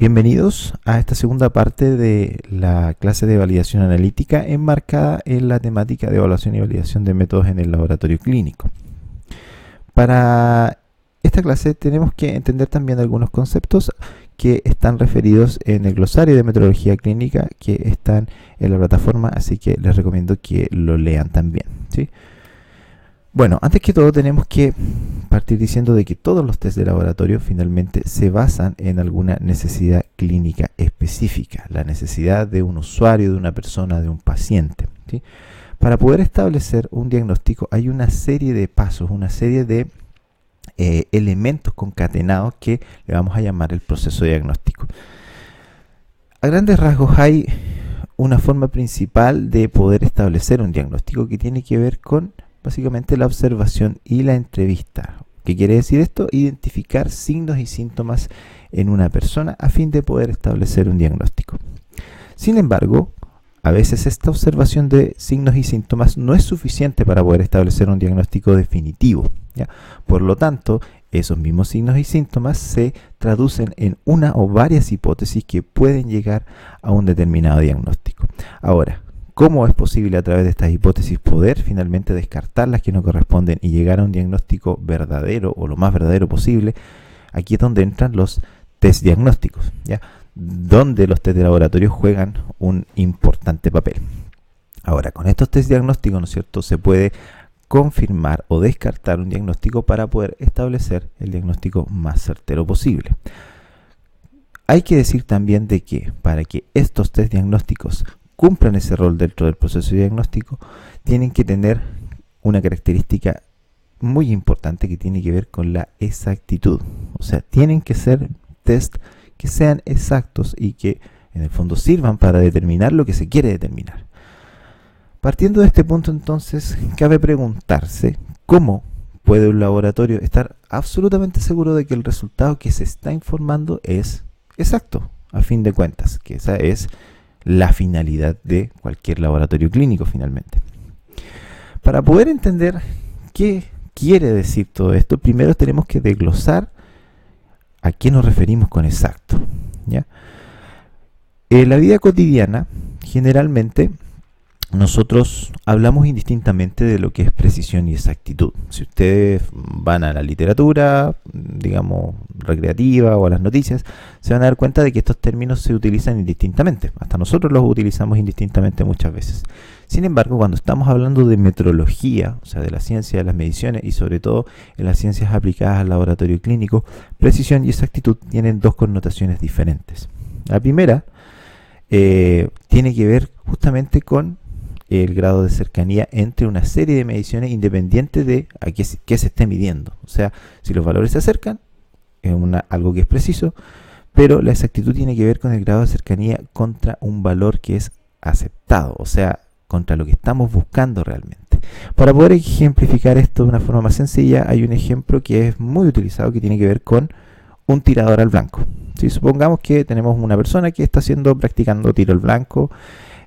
Bienvenidos a esta segunda parte de la clase de validación analítica enmarcada en la temática de evaluación y validación de métodos en el laboratorio clínico. Para esta clase tenemos que entender también algunos conceptos que están referidos en el glosario de metodología clínica que están en la plataforma, así que les recomiendo que lo lean también, ¿sí? Bueno, antes que todo tenemos que partir diciendo de que todos los test de laboratorio finalmente se basan en alguna necesidad clínica específica, la necesidad de un usuario, de una persona, de un paciente, ¿sí? Para poder establecer un diagnóstico hay una serie de pasos, una serie de elementos concatenados que le vamos a llamar el proceso diagnóstico. A grandes rasgos hay una forma principal de poder establecer un diagnóstico que tiene que ver con básicamente la observación y la entrevista. ¿Qué quiere decir esto? Identificar signos y síntomas en una persona a fin de poder establecer un diagnóstico. Sin embargo, a veces esta observación de signos y síntomas no es suficiente para poder establecer un diagnóstico definitivo, ¿ya? Por lo tanto, esos mismos signos y síntomas se traducen en una o varias hipótesis que pueden llegar a un determinado diagnóstico. Ahora, ¿cómo es posible a través de estas hipótesis poder finalmente descartar las que no corresponden y llegar a un diagnóstico verdadero o lo más verdadero posible? Aquí es donde entran los test diagnósticos, ¿ya? Donde los test de laboratorio juegan un importante papel. Ahora, con estos test diagnósticos, ¿no es cierto?, se puede confirmar o descartar un diagnóstico para poder establecer el diagnóstico más certero posible. Hay que decir también de que para que estos test diagnósticos cumplan ese rol dentro del proceso diagnóstico, tienen que tener una característica muy importante que tiene que ver con la exactitud. O sea, tienen que ser test que sean exactos y que en el fondo sirvan para determinar lo que se quiere determinar. Partiendo de este punto, entonces, cabe preguntarse cómo puede un laboratorio estar absolutamente seguro de que el resultado que se está informando es exacto, a fin de cuentas, que esa es la finalidad de cualquier laboratorio clínico finalmente. Para poder entender qué quiere decir todo esto, primero tenemos que desglosar a qué nos referimos con exacto, ¿ya? En la vida cotidiana, generalmente, nosotros hablamos indistintamente de lo que es precisión y exactitud. Si ustedes van a la literatura, digamos, recreativa o a las noticias, se van a dar cuenta de que estos términos se utilizan indistintamente. Hasta nosotros los utilizamos indistintamente muchas veces. Sin embargo, cuando estamos hablando de metrología, o sea, de la ciencia de las mediciones y sobre todo en las ciencias aplicadas al laboratorio clínico, precisión y exactitud tienen dos connotaciones diferentes. La primera tiene que ver justamente con el grado de cercanía entre una serie de mediciones independiente de a qué se esté midiendo. O sea, si los valores se acercan, es algo que es preciso, pero la exactitud tiene que ver con el grado de cercanía contra un valor que es aceptado, o sea, contra lo que estamos buscando realmente. Para poder ejemplificar esto de una forma más sencilla, hay un ejemplo que es muy utilizado que tiene que ver con un tirador al blanco. Si supongamos que tenemos una persona que está practicando tiro al blanco,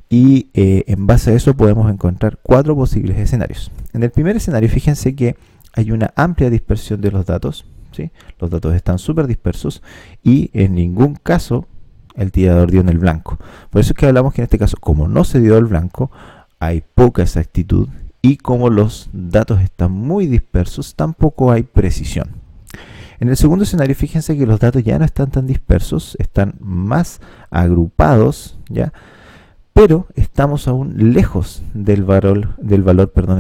y en base a eso podemos encontrar 4 posibles escenarios. En el primer escenario, fíjense que hay una amplia dispersión de los datos, ¿sí? Los datos están súper dispersos y en ningún caso el tirador dio en el blanco. Por eso es que hablamos que en este caso, como no se dio el blanco, hay poca exactitud y como los datos están muy dispersos, tampoco hay precisión. En el segundo escenario, fíjense que los datos ya no están tan dispersos, están más agrupados, ¿ya? Pero estamos aún lejos del valor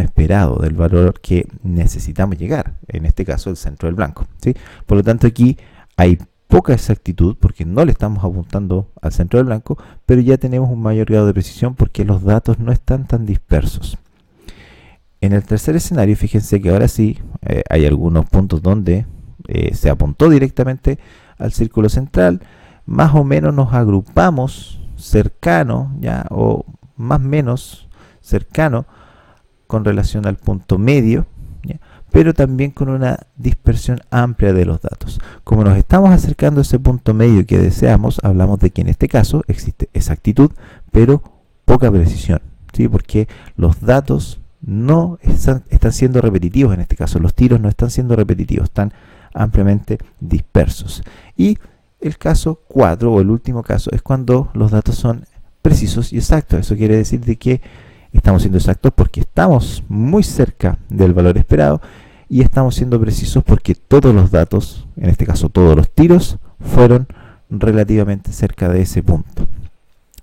esperado, del valor que necesitamos llegar, en este caso el centro del blanco, ¿sí? Por lo tanto, aquí hay poca exactitud porque no le estamos apuntando al centro del blanco, pero ya tenemos un mayor grado de precisión porque los datos no están tan dispersos. En el tercer escenario, fíjense que ahora sí hay algunos puntos donde se apuntó directamente al círculo central, más o menos nos agrupamos cercano, ya, o más o menos cercano con relación al punto medio, ¿ya? Pero también con una dispersión amplia de los datos. Como nos estamos acercando a ese punto medio que deseamos, hablamos de que en este caso existe exactitud, pero poca precisión, ¿sí? Porque los datos no están siendo repetitivos en este caso, los tiros no están siendo repetitivos, están ampliamente dispersos. Y el caso 4 o el último caso es cuando los datos son precisos y exactos. Eso quiere decir de que estamos siendo exactos porque estamos muy cerca del valor esperado y estamos siendo precisos porque todos los datos, en este caso todos los tiros, fueron relativamente cerca de ese punto.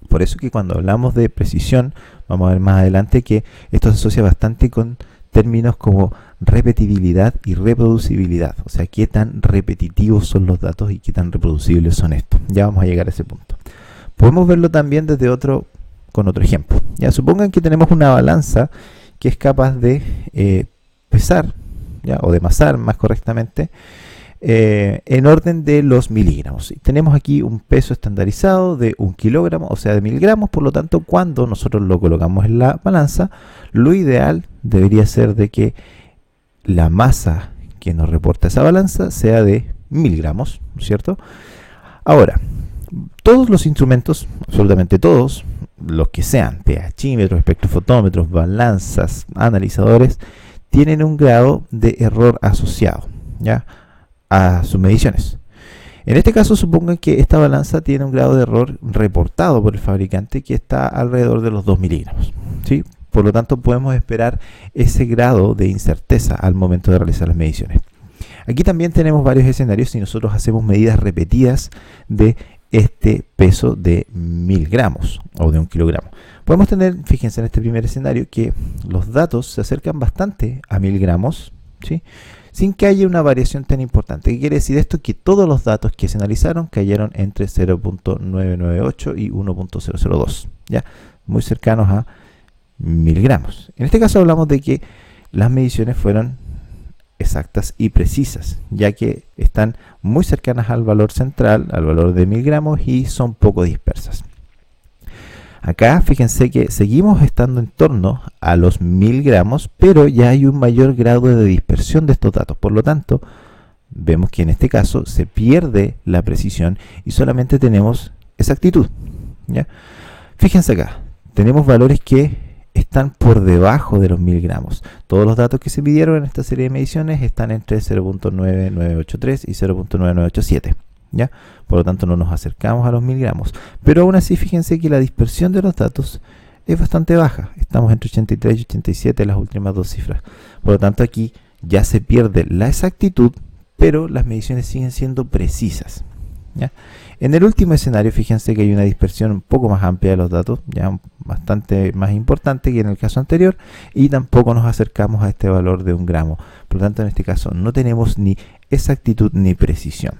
Por eso que cuando hablamos de precisión, vamos a ver más adelante que esto se asocia bastante con términos como repetibilidad y reproducibilidad. O sea, qué tan repetitivos son los datos y qué tan reproducibles son estos. Ya vamos a llegar a ese punto. Podemos verlo también con otro ejemplo. Ya, supongan que tenemos una balanza que es capaz de pesar, ¿ya? O de masar más correctamente, en orden de los miligramos. Y tenemos aquí un peso estandarizado de 1 kilogramo, o sea de 1000 gramos. Por lo tanto, cuando nosotros lo colocamos en la balanza, lo ideal debería ser de que la masa que nos reporta esa balanza sea de 1000 gramos, ¿cierto? Ahora, todos los instrumentos, absolutamente todos, los que sean, pHímetros, espectrofotómetros, balanzas, analizadores, tienen un grado de error asociado, ¿ya?, a sus mediciones. En este caso, supongan que esta balanza tiene un grado de error reportado por el fabricante que está alrededor de los 2 miligramos, ¿sí? Por lo tanto, podemos esperar ese grado de incerteza al momento de realizar las mediciones. Aquí también tenemos varios escenarios si nosotros hacemos medidas repetidas de este peso de 1000 gramos o de 1 kilogramo. Podemos tener, fíjense en este primer escenario, que los datos se acercan bastante a 1000 gramos, ¿sí?, sin que haya una variación tan importante. ¿Qué quiere decir esto? Que todos los datos que se analizaron cayeron entre 0.998 y 1.002, ¿ya?, muy cercanos a 1000 gramos. En este caso hablamos de que las mediciones fueron exactas y precisas, ya que están muy cercanas al valor central, al valor de 1000 gramos, y son poco dispersas. Acá fíjense que seguimos estando en torno a los 1000 gramos, pero ya hay un mayor grado de dispersión de estos datos. Por lo tanto, vemos que en este caso se pierde la precisión y solamente tenemos exactitud, ¿ya? Fíjense acá, tenemos valores que están por debajo de los 1000 gramos. Todos los datos que se midieron en esta serie de mediciones están entre 0.9983 y 0.9987. ¿Ya? Por lo tanto, no nos acercamos a los 1000 gramos. Pero aún así, fíjense que la dispersión de los datos es bastante baja. Estamos entre 83 y 87 las últimas dos cifras. Por lo tanto, aquí ya se pierde la exactitud, pero las mediciones siguen siendo precisas, ¿ya? En el último escenario, fíjense que hay una dispersión un poco más amplia de los datos, ya bastante más importante que en el caso anterior, y tampoco nos acercamos a este valor de 1 gramo. Por lo tanto, en este caso no tenemos ni exactitud ni precisión.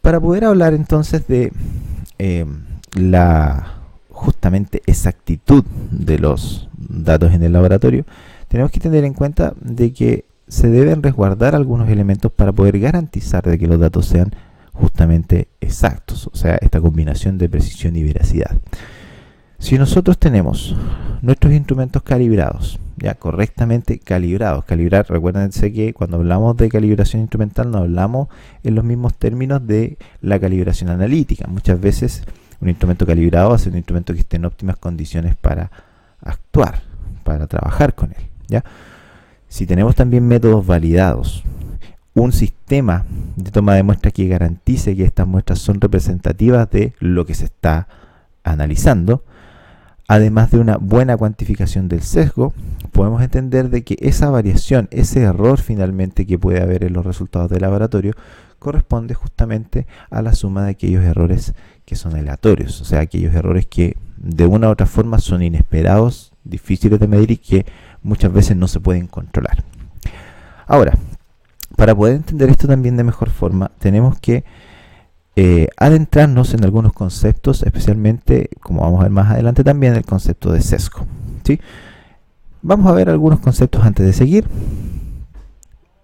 Para poder hablar entonces de la justamente exactitud de los datos en el laboratorio, tenemos que tener en cuenta de que se deben resguardar algunos elementos para poder garantizar de que los datos sean justamente exactos, o sea, esta combinación de precisión y veracidad. Si nosotros tenemos nuestros instrumentos calibrados, ya correctamente calibrados, calibrar, recuérdense que cuando hablamos de calibración instrumental no hablamos en los mismos términos de la calibración analítica. Muchas veces un instrumento calibrado va a ser un instrumento que esté en óptimas condiciones para actuar, para trabajar con él, ¿ya? Si tenemos también métodos validados, un sistema de toma de muestras que garantice que estas muestras son representativas de lo que se está analizando, además de una buena cuantificación del sesgo, podemos entender de que esa variación, ese error finalmente que puede haber en los resultados del laboratorio, corresponde justamente a la suma de aquellos errores que son aleatorios, o sea, aquellos errores que de una u otra forma son inesperados, difíciles de medir y que muchas veces no se pueden controlar. Ahora, para poder entender esto también de mejor forma, tenemos que adentrarnos en algunos conceptos, especialmente, como vamos a ver más adelante también, el concepto de sesgo, ¿sí? Vamos a ver algunos conceptos antes de seguir.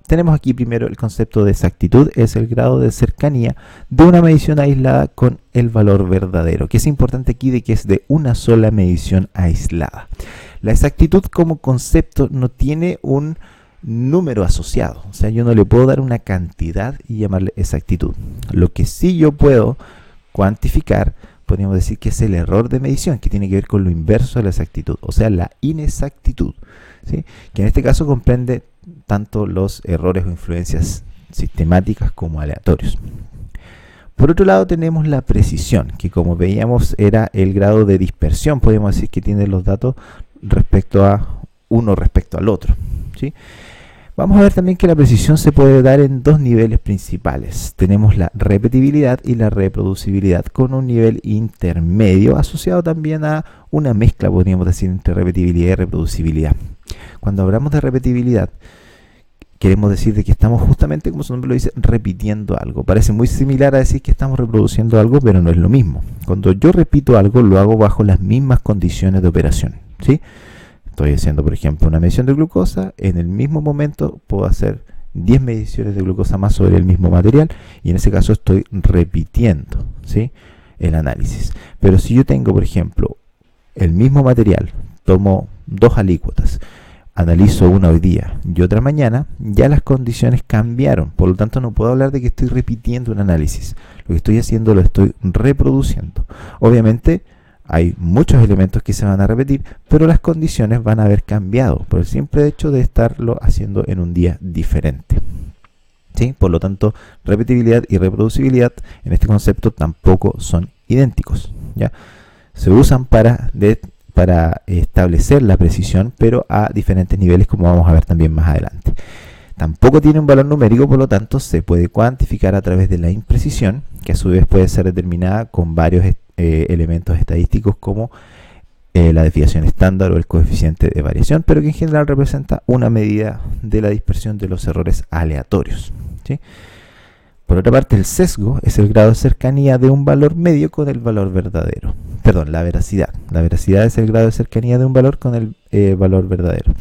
Tenemos aquí primero el concepto de exactitud, es el grado de cercanía de una medición aislada con el valor verdadero, que es importante aquí de que es de una sola medición aislada. La exactitud como concepto no tiene un número asociado, o sea, yo no le puedo dar una cantidad y llamarle exactitud. Lo que sí yo puedo cuantificar, podríamos decir que es el error de medición, que tiene que ver con lo inverso de la exactitud, o sea, la inexactitud, ¿sí? Que en este caso comprende tanto los errores o influencias sistemáticas como aleatorios. Por otro lado tenemos la precisión, que como veíamos era el grado de dispersión, podemos decir, que tienen los datos respecto a uno respecto al otro, ¿sí? Vamos a ver también que la precisión se puede dar en dos niveles principales. Tenemos la repetibilidad y la reproducibilidad, con un nivel intermedio asociado también a una mezcla, podríamos decir, entre repetibilidad y reproducibilidad. Cuando hablamos de repetibilidad, queremos decir de que estamos justamente, como su nombre lo dice, repitiendo algo. Parece muy similar a decir que estamos reproduciendo algo, pero no es lo mismo. Cuando yo repito algo, lo hago bajo las mismas condiciones de operación, ¿sí? Estoy haciendo, por ejemplo, una medición de glucosa. En el mismo momento puedo hacer 10 mediciones de glucosa más sobre el mismo material, y en ese caso estoy repitiendo, ¿sí?, el análisis. Pero si yo tengo, por ejemplo, el mismo material, tomo dos alícuotas, analizo una hoy día y otra mañana, ya las condiciones cambiaron. Por lo tanto, no puedo hablar de que estoy repitiendo un análisis. Lo que estoy haciendo lo estoy reproduciendo. Obviamente, hay muchos elementos que se van a repetir, pero las condiciones van a haber cambiado por el simple hecho de estarlo haciendo en un día diferente, ¿sí? Por lo tanto, repetibilidad y reproducibilidad en este concepto tampoco son idénticos, ¿ya? Se usan para establecer la precisión, pero a diferentes niveles, como vamos a ver también más adelante. Tampoco tiene un valor numérico, por lo tanto se puede cuantificar a través de la imprecisión, que a su vez puede ser determinada con varios elementos estadísticos, como la desviación estándar o el coeficiente de variación, pero que en general representa una medida de la dispersión de los errores aleatorios, ¿sí? Por otra parte, el sesgo es el grado de cercanía de un valor medio con el valor verdadero. Perdón, la veracidad. La veracidad es el grado de cercanía de un valor con el valor verdadero,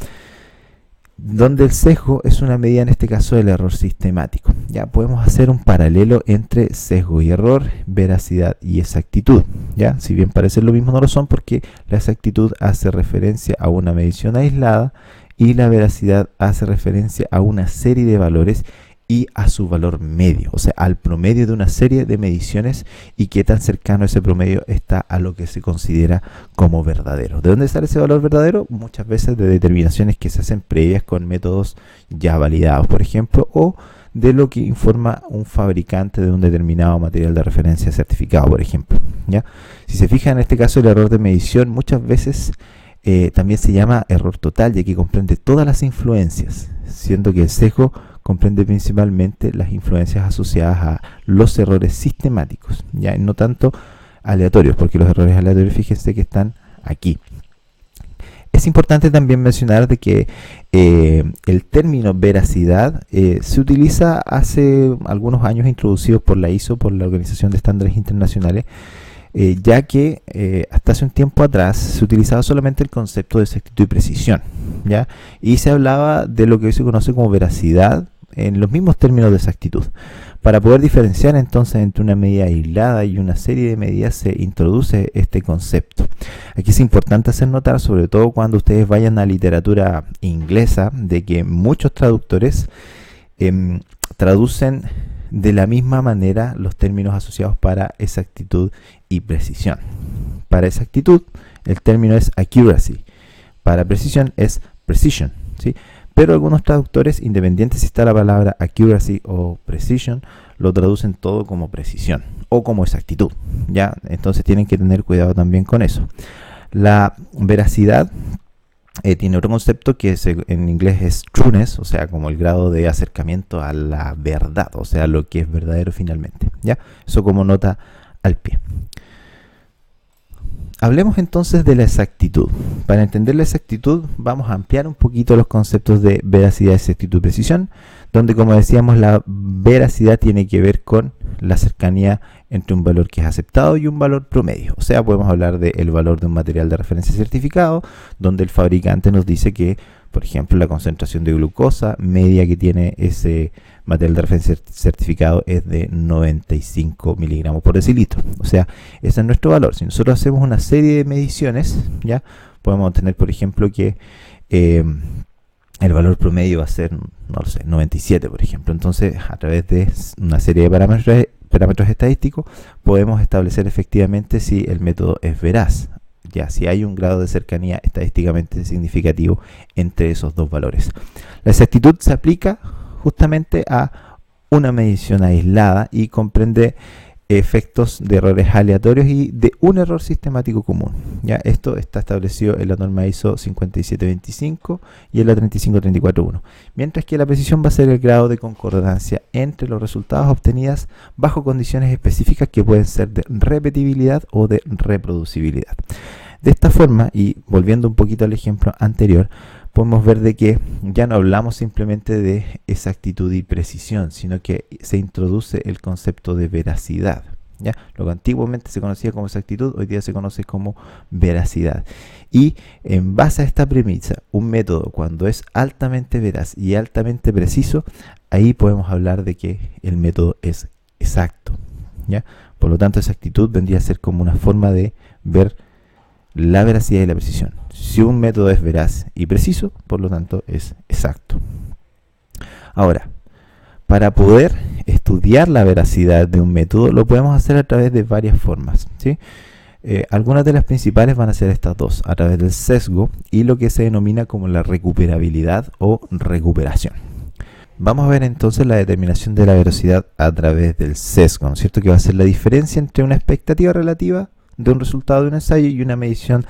donde el sesgo es una medida, en este caso, del error sistemático. Ya podemos hacer un paralelo entre sesgo y error, veracidad y exactitud. Ya, si bien parecen lo mismo, no lo son, porque la exactitud hace referencia a una medición aislada y la veracidad hace referencia a una serie de valores y a su valor medio, o sea, al promedio de una serie de mediciones y qué tan cercano ese promedio está a lo que se considera como verdadero. ¿De dónde sale ese valor verdadero? Muchas veces de determinaciones que se hacen previas con métodos ya validados, por ejemplo, o de lo que informa un fabricante de un determinado material de referencia certificado, por ejemplo, ¿ya? Si se fijan, en este caso el error de medición muchas veces también se llama error total, ya que comprende todas las influencias, siendo que el sesgo comprende principalmente las influencias asociadas a los errores sistemáticos, ya no tanto aleatorios, porque los errores aleatorios, fíjense que están aquí. Es importante también mencionar de que el término veracidad se utiliza hace algunos años, introducido por la ISO, por la Organización de Estándares Internacionales, ya que hasta hace un tiempo atrás se utilizaba solamente el concepto de exactitud y precisión, ¿ya? Y se hablaba de lo que hoy se conoce como veracidad en los mismos términos de exactitud. Para poder diferenciar entonces entre una medida aislada y una serie de medidas, se introduce este concepto. Aquí es importante hacer notar, sobre todo cuando ustedes vayan a literatura inglesa, de que muchos traductores traducen de la misma manera los términos asociados para exactitud y precisión. Para exactitud, el término es accuracy. Para precisión es precision, ¿sí? Pero algunos traductores, independientes si está la palabra accuracy o precision, lo traducen todo como precisión o como exactitud, ¿ya? Entonces tienen que tener cuidado también con eso. La veracidad tiene otro concepto que en inglés es trueness, o sea, como el grado de acercamiento a la verdad, o sea, lo que es verdadero finalmente, ¿ya? Eso como nota al pie. Hablemos entonces de la exactitud. Para entender la exactitud vamos a ampliar un poquito los conceptos de veracidad, exactitud y precisión, donde, como decíamos, la veracidad tiene que ver con la cercanía entre un valor que es aceptado y un valor promedio. O sea, podemos hablar del valor de un material de referencia certificado, donde el fabricante nos dice que, por ejemplo, la concentración de glucosa media que tiene ese material de referencia certificado es de 95 miligramos por decilitro. O sea, ese es nuestro valor. Si nosotros hacemos una serie de mediciones, ya podemos obtener, por ejemplo, que el valor promedio va a ser, no lo sé, 97, por ejemplo. Entonces, a través de una serie de parámetros estadísticos, podemos establecer efectivamente si el método es veraz. ya si hay un grado de cercanía estadísticamente significativo entre esos dos valores. La exactitud se aplica justamente a una medición aislada y comprende efectos de errores aleatorios y de un error sistemático común. ¿Ya? Esto está establecido en la norma ISO 5725 y en la 35341. Mientras que la precisión va a ser el grado de concordancia entre los resultados obtenidos bajo condiciones específicas que pueden ser de repetibilidad o de reproducibilidad. De esta forma, y volviendo un poquito al ejemplo anterior, podemos ver de que ya no hablamos simplemente de exactitud y precisión, sino que se introduce el concepto de veracidad. ¿Ya? Lo que antiguamente se conocía como exactitud, hoy día se conoce como veracidad. Y en base a esta premisa, un método cuando es altamente veraz y altamente preciso, ahí podemos hablar de que el método es exacto. ¿Ya? Por lo tanto, exactitud vendría a ser como una forma de ver la veracidad y la precisión. Si un método es veraz y preciso, por lo tanto es exacto. Ahora, para poder estudiar la veracidad de un método, lo podemos hacer a través de varias formas, ¿sí? Algunas de las principales van a ser estas dos, a través del sesgo y lo que se denomina como la recuperabilidad o recuperación. Vamos a ver entonces la determinación de la veracidad a través del sesgo, ¿no es cierto? Que va a ser la diferencia entre una expectativa relativa de un resultado de un ensayo y una medición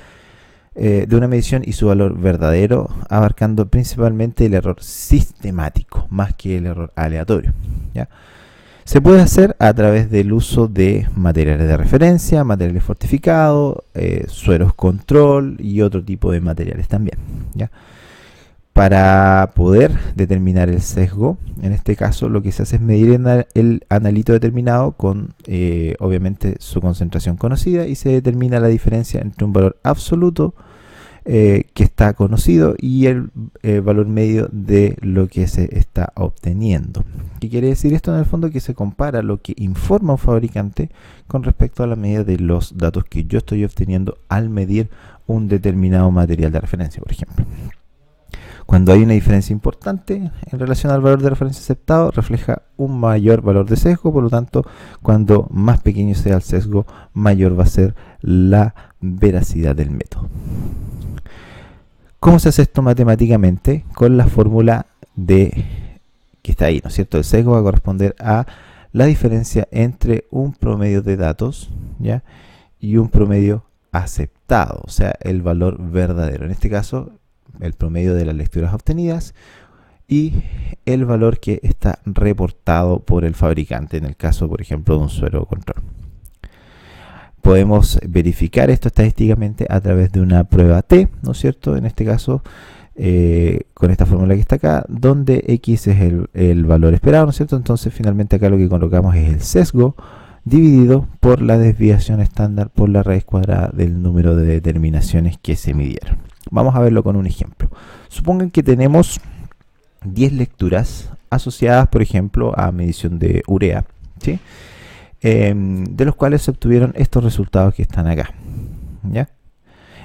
y su valor verdadero, abarcando principalmente el error sistemático más que el error aleatorio. ¿Ya? Se puede hacer a través del uso de materiales de referencia, materiales fortificados, sueros control y otro tipo de materiales también. ¿Ya? Para poder determinar el sesgo, en este caso lo que se hace es medir el analito determinado con obviamente su concentración conocida y se determina la diferencia entre un valor absoluto que está conocido y el valor medio de lo que se está obteniendo. ¿Qué quiere decir esto? En el fondo que se compara lo que informa un fabricante con respecto a la medida de los datos que yo estoy obteniendo al medir un determinado material de referencia, por ejemplo. Cuando hay una diferencia importante en relación al valor de referencia aceptado, refleja un mayor valor de sesgo, por lo tanto, cuando más pequeño sea el sesgo, mayor va a ser la veracidad del método. ¿Cómo se hace esto matemáticamente? Con la fórmula que está ahí, ¿no es cierto? El sesgo va a corresponder a la diferencia entre un promedio de datos, ¿ya? Y un promedio aceptado, o sea, el valor verdadero. En este caso, el promedio de las lecturas obtenidas y el valor que está reportado por el fabricante, en el caso, por ejemplo, de un suero control. Podemos verificar esto estadísticamente a través de una prueba T, ¿no es cierto? En este caso, con esta fórmula que está acá, donde X es el valor esperado, ¿no es cierto? Entonces, finalmente acá lo que colocamos es el sesgo dividido por la desviación estándar por la raíz cuadrada del número de determinaciones que se midieron. Vamos a verlo con un ejemplo. Supongan que tenemos 10 lecturas asociadas, por ejemplo, a medición de urea, ¿sí? De los cuales se obtuvieron estos resultados que están acá. ¿Ya?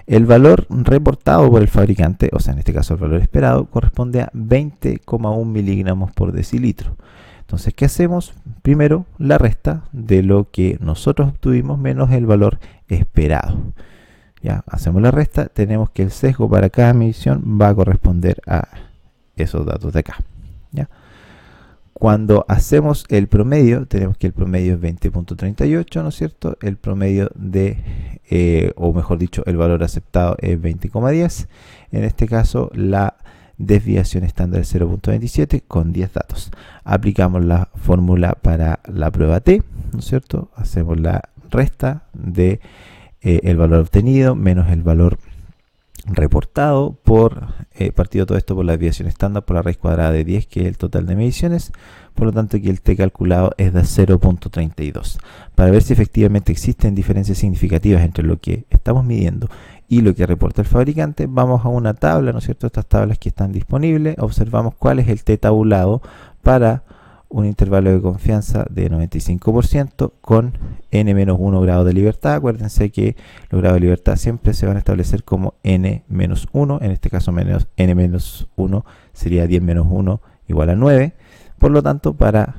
El valor reportado por el fabricante, o sea, en este caso el valor esperado, corresponde a 20,1 miligramos por decilitro. Entonces, ¿qué hacemos? Primero, la resta de lo que nosotros obtuvimos menos el valor esperado. Ya, hacemos la resta, tenemos que el sesgo para cada medición va a corresponder a esos datos de acá. ¿Ya? Cuando hacemos el promedio, tenemos que el promedio es 20.38, ¿no es cierto? El promedio o mejor dicho, el valor aceptado es 20,10. En este caso, la desviación estándar es 0.27 con 10 datos. Aplicamos la fórmula para la prueba T, ¿no es cierto? Hacemos la resta de el valor obtenido menos el valor reportado por partido todo esto por la desviación estándar por la raíz cuadrada de 10, que es el total de mediciones. Por lo tanto, aquí el T calculado es de 0.32. Para ver si efectivamente existen diferencias significativas entre lo que estamos midiendo y lo que reporta el fabricante, vamos a una tabla, ¿no es cierto? Estas tablas que están disponibles, observamos cuál es el T tabulado para un intervalo de confianza de 95% con n-1 grado de libertad. Acuérdense que los grados de libertad siempre se van a establecer como n-1, en este caso n-1 sería 10 menos 1 igual a 9. Por lo tanto, para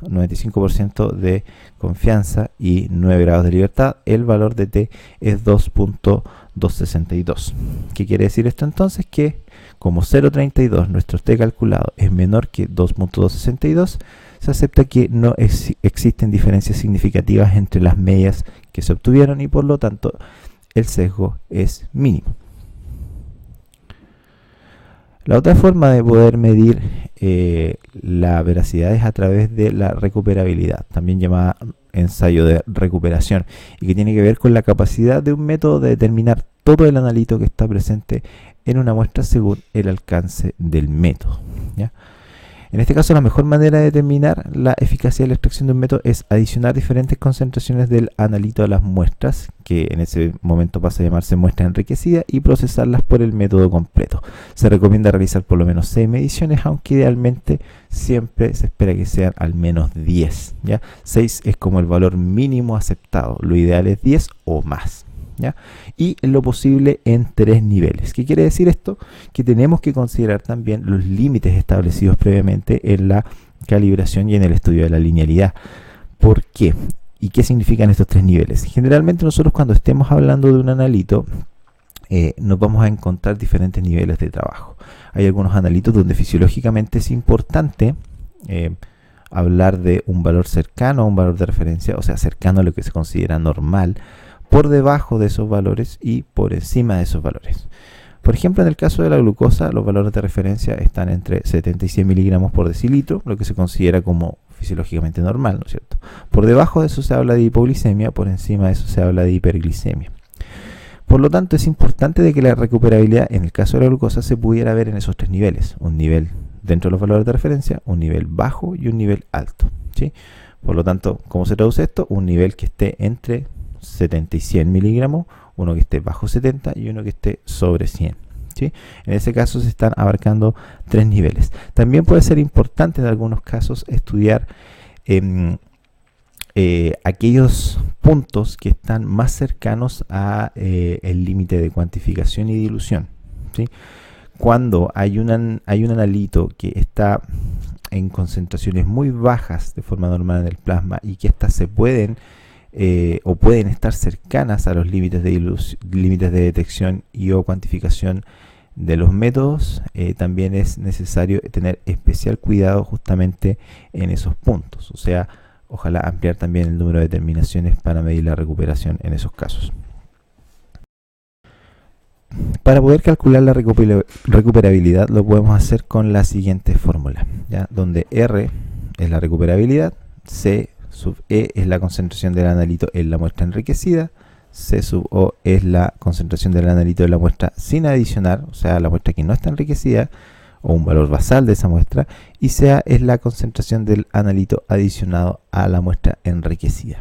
95% de confianza y 9 grados de libertad, el valor de T es 2.2 262. ¿Qué quiere decir esto entonces? Que como 0.32 nuestro T calculado es menor que 2.262, se acepta que no existen diferencias significativas entre las medias que se obtuvieron y por lo tanto el sesgo es mínimo. La otra forma de poder medir la veracidad es a través de la recuperabilidad, también llamada ensayo de recuperación, y que tiene que ver con la capacidad de un método de determinar todo el analito que está presente en una muestra según el alcance del método, ¿ya? En este caso, la mejor manera de determinar la eficacia de la extracción de un método es adicionar diferentes concentraciones del analito a las muestras, que en ese momento pasa a llamarse muestra enriquecida, y procesarlas por el método completo. Se recomienda realizar por lo menos 6 mediciones, aunque idealmente siempre se espera que sean al menos 10, ¿ya? 6 es como el valor mínimo aceptado, lo ideal es 10 o más, ¿ya? Y en lo posible en 3 niveles. ¿Qué quiere decir esto? Que tenemos que considerar también los límites establecidos previamente en la calibración y en el estudio de la linealidad. ¿Por qué? ¿Y qué significan estos 3 niveles? Generalmente nosotros cuando estemos hablando de un analito nos vamos a encontrar diferentes niveles de trabajo. Hay algunos analitos donde fisiológicamente es importante hablar de un valor cercano a un valor de referencia, o sea, cercano a lo que se considera normal, por debajo de esos valores y por encima de esos valores. Por ejemplo, en el caso de la glucosa, los valores de referencia están entre 70 y 100 miligramos por decilitro, lo que se considera como fisiológicamente normal, ¿no es cierto? Por debajo de eso se habla de hipoglicemia, por encima de eso se habla de hiperglicemia. Por lo tanto, es importante de que la recuperabilidad en el caso de la glucosa se pudiera ver en esos 3 niveles. Un nivel dentro de los valores de referencia, un nivel bajo y un nivel alto, ¿sí? Por lo tanto, ¿cómo se traduce esto? Un nivel que esté entre 70 y 100 miligramos, uno que esté bajo 70 y uno que esté sobre 100, ¿sí? En ese caso se están abarcando 3 niveles. También puede ser importante en algunos casos estudiar aquellos puntos que están más cercanos a el límite de cuantificación y dilución, ¿sí? Cuando hay un analito que está en concentraciones muy bajas de forma normal en el plasma y que éstas se pueden o pueden estar cercanas a los límites de detección y o cuantificación de los métodos, también es necesario tener especial cuidado justamente en esos puntos. O sea, ojalá ampliar también el número de determinaciones para medir la recuperación en esos casos. Para poder calcular la recuperabilidad lo podemos hacer con la siguiente fórmula, ¿ya? Donde R es la recuperabilidad, C sub E es la concentración del analito en la muestra enriquecida, C sub O es la concentración del analito en la muestra sin adicionar, o sea, la muestra que no está enriquecida, o un valor basal de esa muestra, y CA es la concentración del analito adicionado a la muestra enriquecida.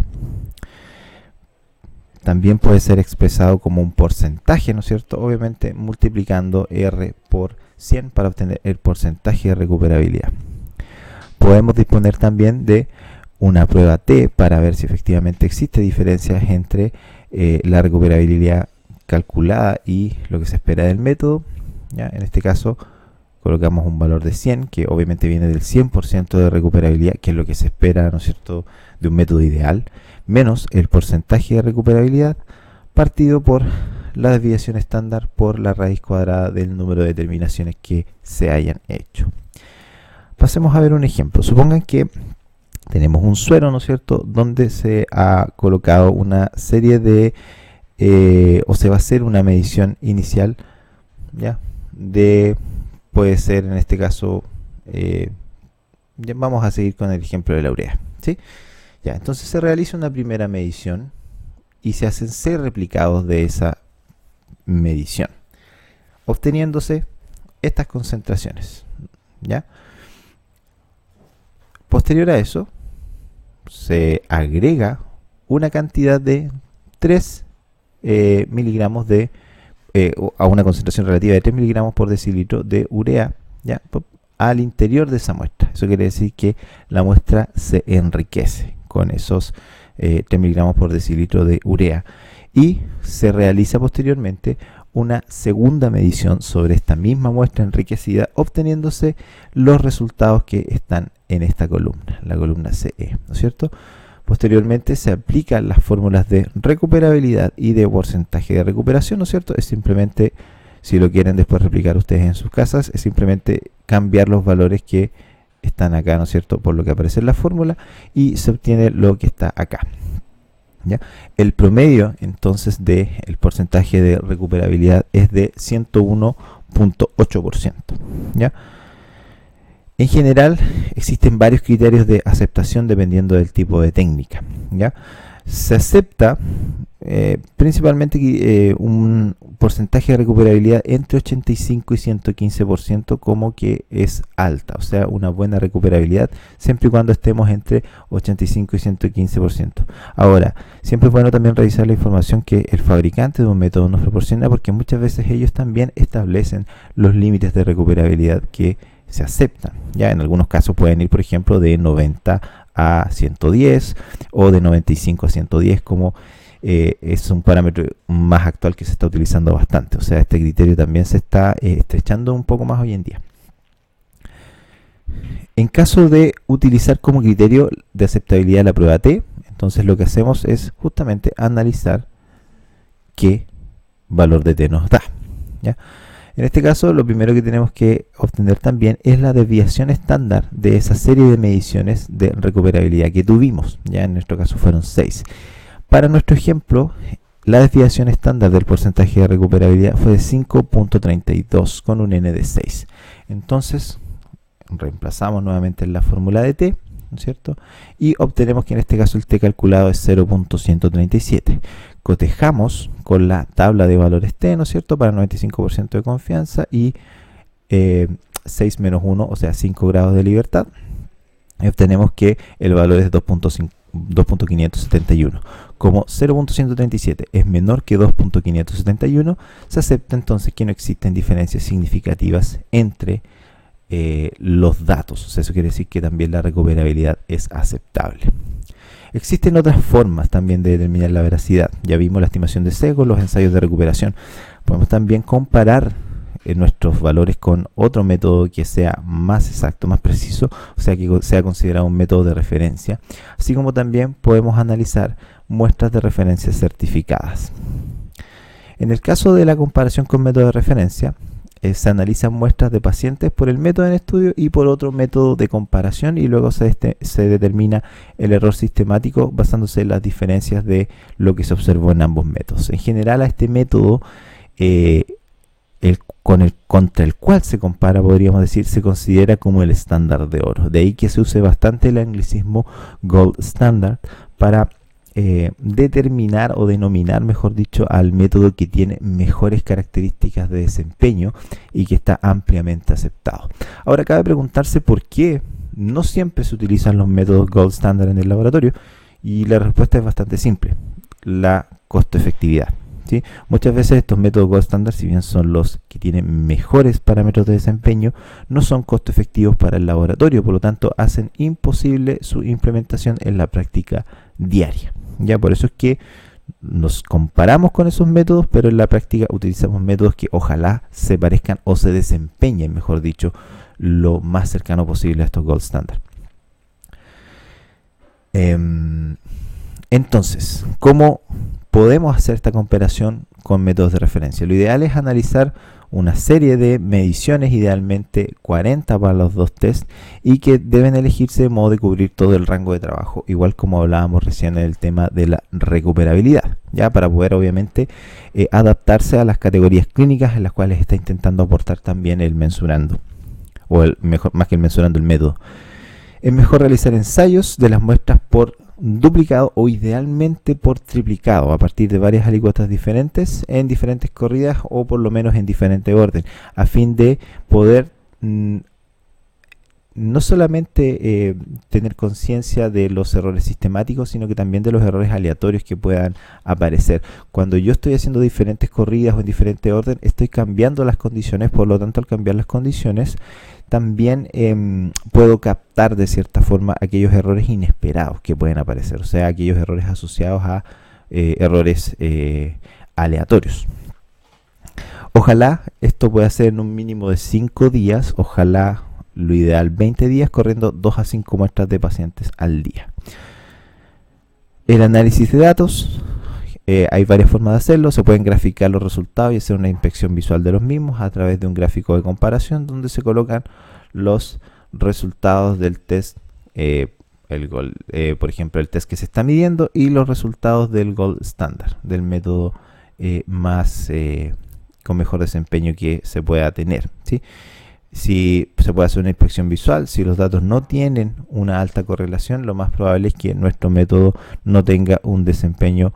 También puede ser expresado como un porcentaje, ¿no es cierto? Obviamente multiplicando R por 100 para obtener el porcentaje de recuperabilidad. Podemos disponer también de una prueba T para ver si efectivamente existe diferencias entre la recuperabilidad calculada y lo que se espera del método, ¿ya? En este caso colocamos un valor de 100, que obviamente viene del 100% de recuperabilidad, que es lo que se espera, ¿no es cierto?, de un método ideal, menos el porcentaje de recuperabilidad, partido por la desviación estándar por la raíz cuadrada del número de determinaciones que se hayan hecho. Pasemos a ver un ejemplo. Supongan que tenemos un suero, ¿no es cierto?, donde se ha colocado una serie de, o se va a hacer una medición inicial, ¿ya?, de, puede ser en este caso, ya vamos a seguir con el ejemplo de la urea, ¿sí? Ya, entonces se realiza una primera medición y se hacen 6 replicados de esa medición, obteniéndose estas concentraciones, ¿ya? Posterior a eso, se agrega una cantidad de 3 miligramos de, a una concentración relativa de 3 miligramos por decilitro de urea, ¿ya?, al interior de esa muestra. Eso quiere decir que la muestra se enriquece con esos 3 miligramos por decilitro de urea, y se realiza posteriormente una segunda medición sobre esta misma muestra enriquecida, obteniéndose los resultados que están en esta columna, la columna CE, ¿no es cierto? Posteriormente se aplican las fórmulas de recuperabilidad y de porcentaje de recuperación, ¿no es cierto? Es simplemente, si lo quieren después replicar ustedes en sus casas, es simplemente cambiar los valores que están acá, ¿no es cierto?, por lo que aparece en la fórmula, y se obtiene lo que está acá. ¿Ya? El promedio entonces del porcentaje de recuperabilidad es de 101.8%. ¿Ya? En general existen varios criterios de aceptación dependiendo del tipo de técnica. ¿Ya? Se acepta principalmente un porcentaje de recuperabilidad entre 85 y 115% como que es alta, o sea, una buena recuperabilidad siempre y cuando estemos entre 85 y 115%. Ahora, siempre es bueno también revisar la información que el fabricante de un método nos proporciona, porque muchas veces ellos también establecen los límites de recuperabilidad que se aceptan. Ya en algunos casos pueden ir, por ejemplo, de 90 a 110 o de 95 a 110, como es un parámetro más actual que se está utilizando bastante. O sea, este criterio también se está estrechando un poco más hoy en día. En caso de utilizar como criterio de aceptabilidad la prueba T, entonces lo que hacemos es justamente analizar qué valor de T nos da. ¿Ya? En este caso, lo primero que tenemos que obtener también es la desviación estándar de esa serie de mediciones de recuperabilidad que tuvimos. Ya en nuestro caso fueron 6. Para nuestro ejemplo, la desviación estándar del porcentaje de recuperabilidad fue de 5.32 con un n de 6. Entonces, reemplazamos nuevamente en la fórmula de T, ¿no es cierto? Y obtenemos que en este caso el T calculado es 0.137. Cotejamos con la tabla de valores T, ¿no es cierto?, para 95% de confianza y 6 menos 1, o sea, 5 grados de libertad. Y obtenemos que el valor es 2.571. Como 0.137 es menor que 2.571, se acepta entonces que no existen diferencias significativas entre los datos. O sea, eso quiere decir que también la recuperabilidad es aceptable. Existen otras formas también de determinar la veracidad. Ya vimos la estimación de sesgo, los ensayos de recuperación. Podemos también comparar nuestros valores con otro método que sea más exacto, más preciso, o sea, que sea considerado un método de referencia. Así como también podemos analizar muestras de referencia certificadas. En el caso de la comparación con método de referencia, se analizan muestras de pacientes por el método en estudio y por otro método de comparación, y luego se determina el error sistemático basándose en las diferencias de lo que se observó en ambos métodos. En general, a este método contra el cual se compara, podríamos decir, se considera como el estándar de oro. De ahí que se use bastante el anglicismo gold standard para determinar o denominar, mejor dicho, al método que tiene mejores características de desempeño y que está ampliamente aceptado. Ahora cabe preguntarse por qué no siempre se utilizan los métodos gold standard en el laboratorio, y la respuesta es bastante simple: la costo-efectividad. ¿Sí? Muchas veces estos métodos gold standard, si bien son los que tienen mejores parámetros de desempeño, no son costo efectivos para el laboratorio, por lo tanto hacen imposible su implementación en la práctica diaria. Ya por eso es que nos comparamos con esos métodos, pero en la práctica utilizamos métodos que ojalá se parezcan o se desempeñen, mejor dicho, lo más cercano posible a estos gold standard. Entonces, ¿cómo podemos hacer esta comparación con métodos de referencia? Lo ideal es analizar una serie de mediciones, idealmente 40 para los dos tests, y que deben elegirse de modo de cubrir todo el rango de trabajo, igual como hablábamos recién en el tema de la recuperabilidad, ya para poder obviamente adaptarse a las categorías clínicas en las cuales está intentando aportar también el mensurando, o más que el mensurando, el método. Es mejor realizar ensayos de las muestras por duplicado o idealmente por triplicado a partir de varias alícuotas diferentes en diferentes corridas, o por lo menos en diferente orden, a fin de poder no solamente tener conciencia de los errores sistemáticos, sino que también de los errores aleatorios que puedan aparecer. Cuando yo estoy haciendo diferentes corridas o en diferente orden, estoy cambiando las condiciones, por lo tanto al cambiar las condiciones también puedo captar de cierta forma aquellos errores inesperados que pueden aparecer, o sea, aquellos errores asociados a errores aleatorios. Ojalá esto pueda ser en un mínimo de 5 días, ojalá lo ideal 20 días, corriendo 2 a 5 muestras de pacientes al día. El análisis de datos, hay varias formas de hacerlo. Se pueden graficar los resultados y hacer una inspección visual de los mismos a través de un gráfico de comparación donde se colocan los resultados del test, por ejemplo, el test que se está midiendo y los resultados del gold standard, del método con mejor desempeño que se pueda tener, ¿sí? Si se puede hacer una inspección visual, si los datos no tienen una alta correlación, lo más probable es que nuestro método no tenga un desempeño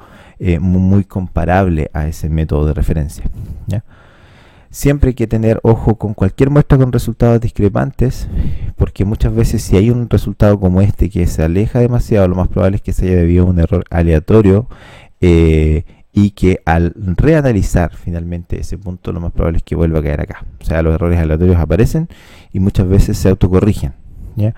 muy comparable a ese método de referencia, ¿ya? Siempre hay que tener ojo con cualquier muestra con resultados discrepantes, porque muchas veces si hay un resultado como este que se aleja demasiado, lo más probable es que se haya debido a un error aleatorio, y que al reanalizar finalmente ese punto, lo más probable es que vuelva a caer acá. O sea, los errores aleatorios aparecen y muchas veces se autocorrigen, ¿ya?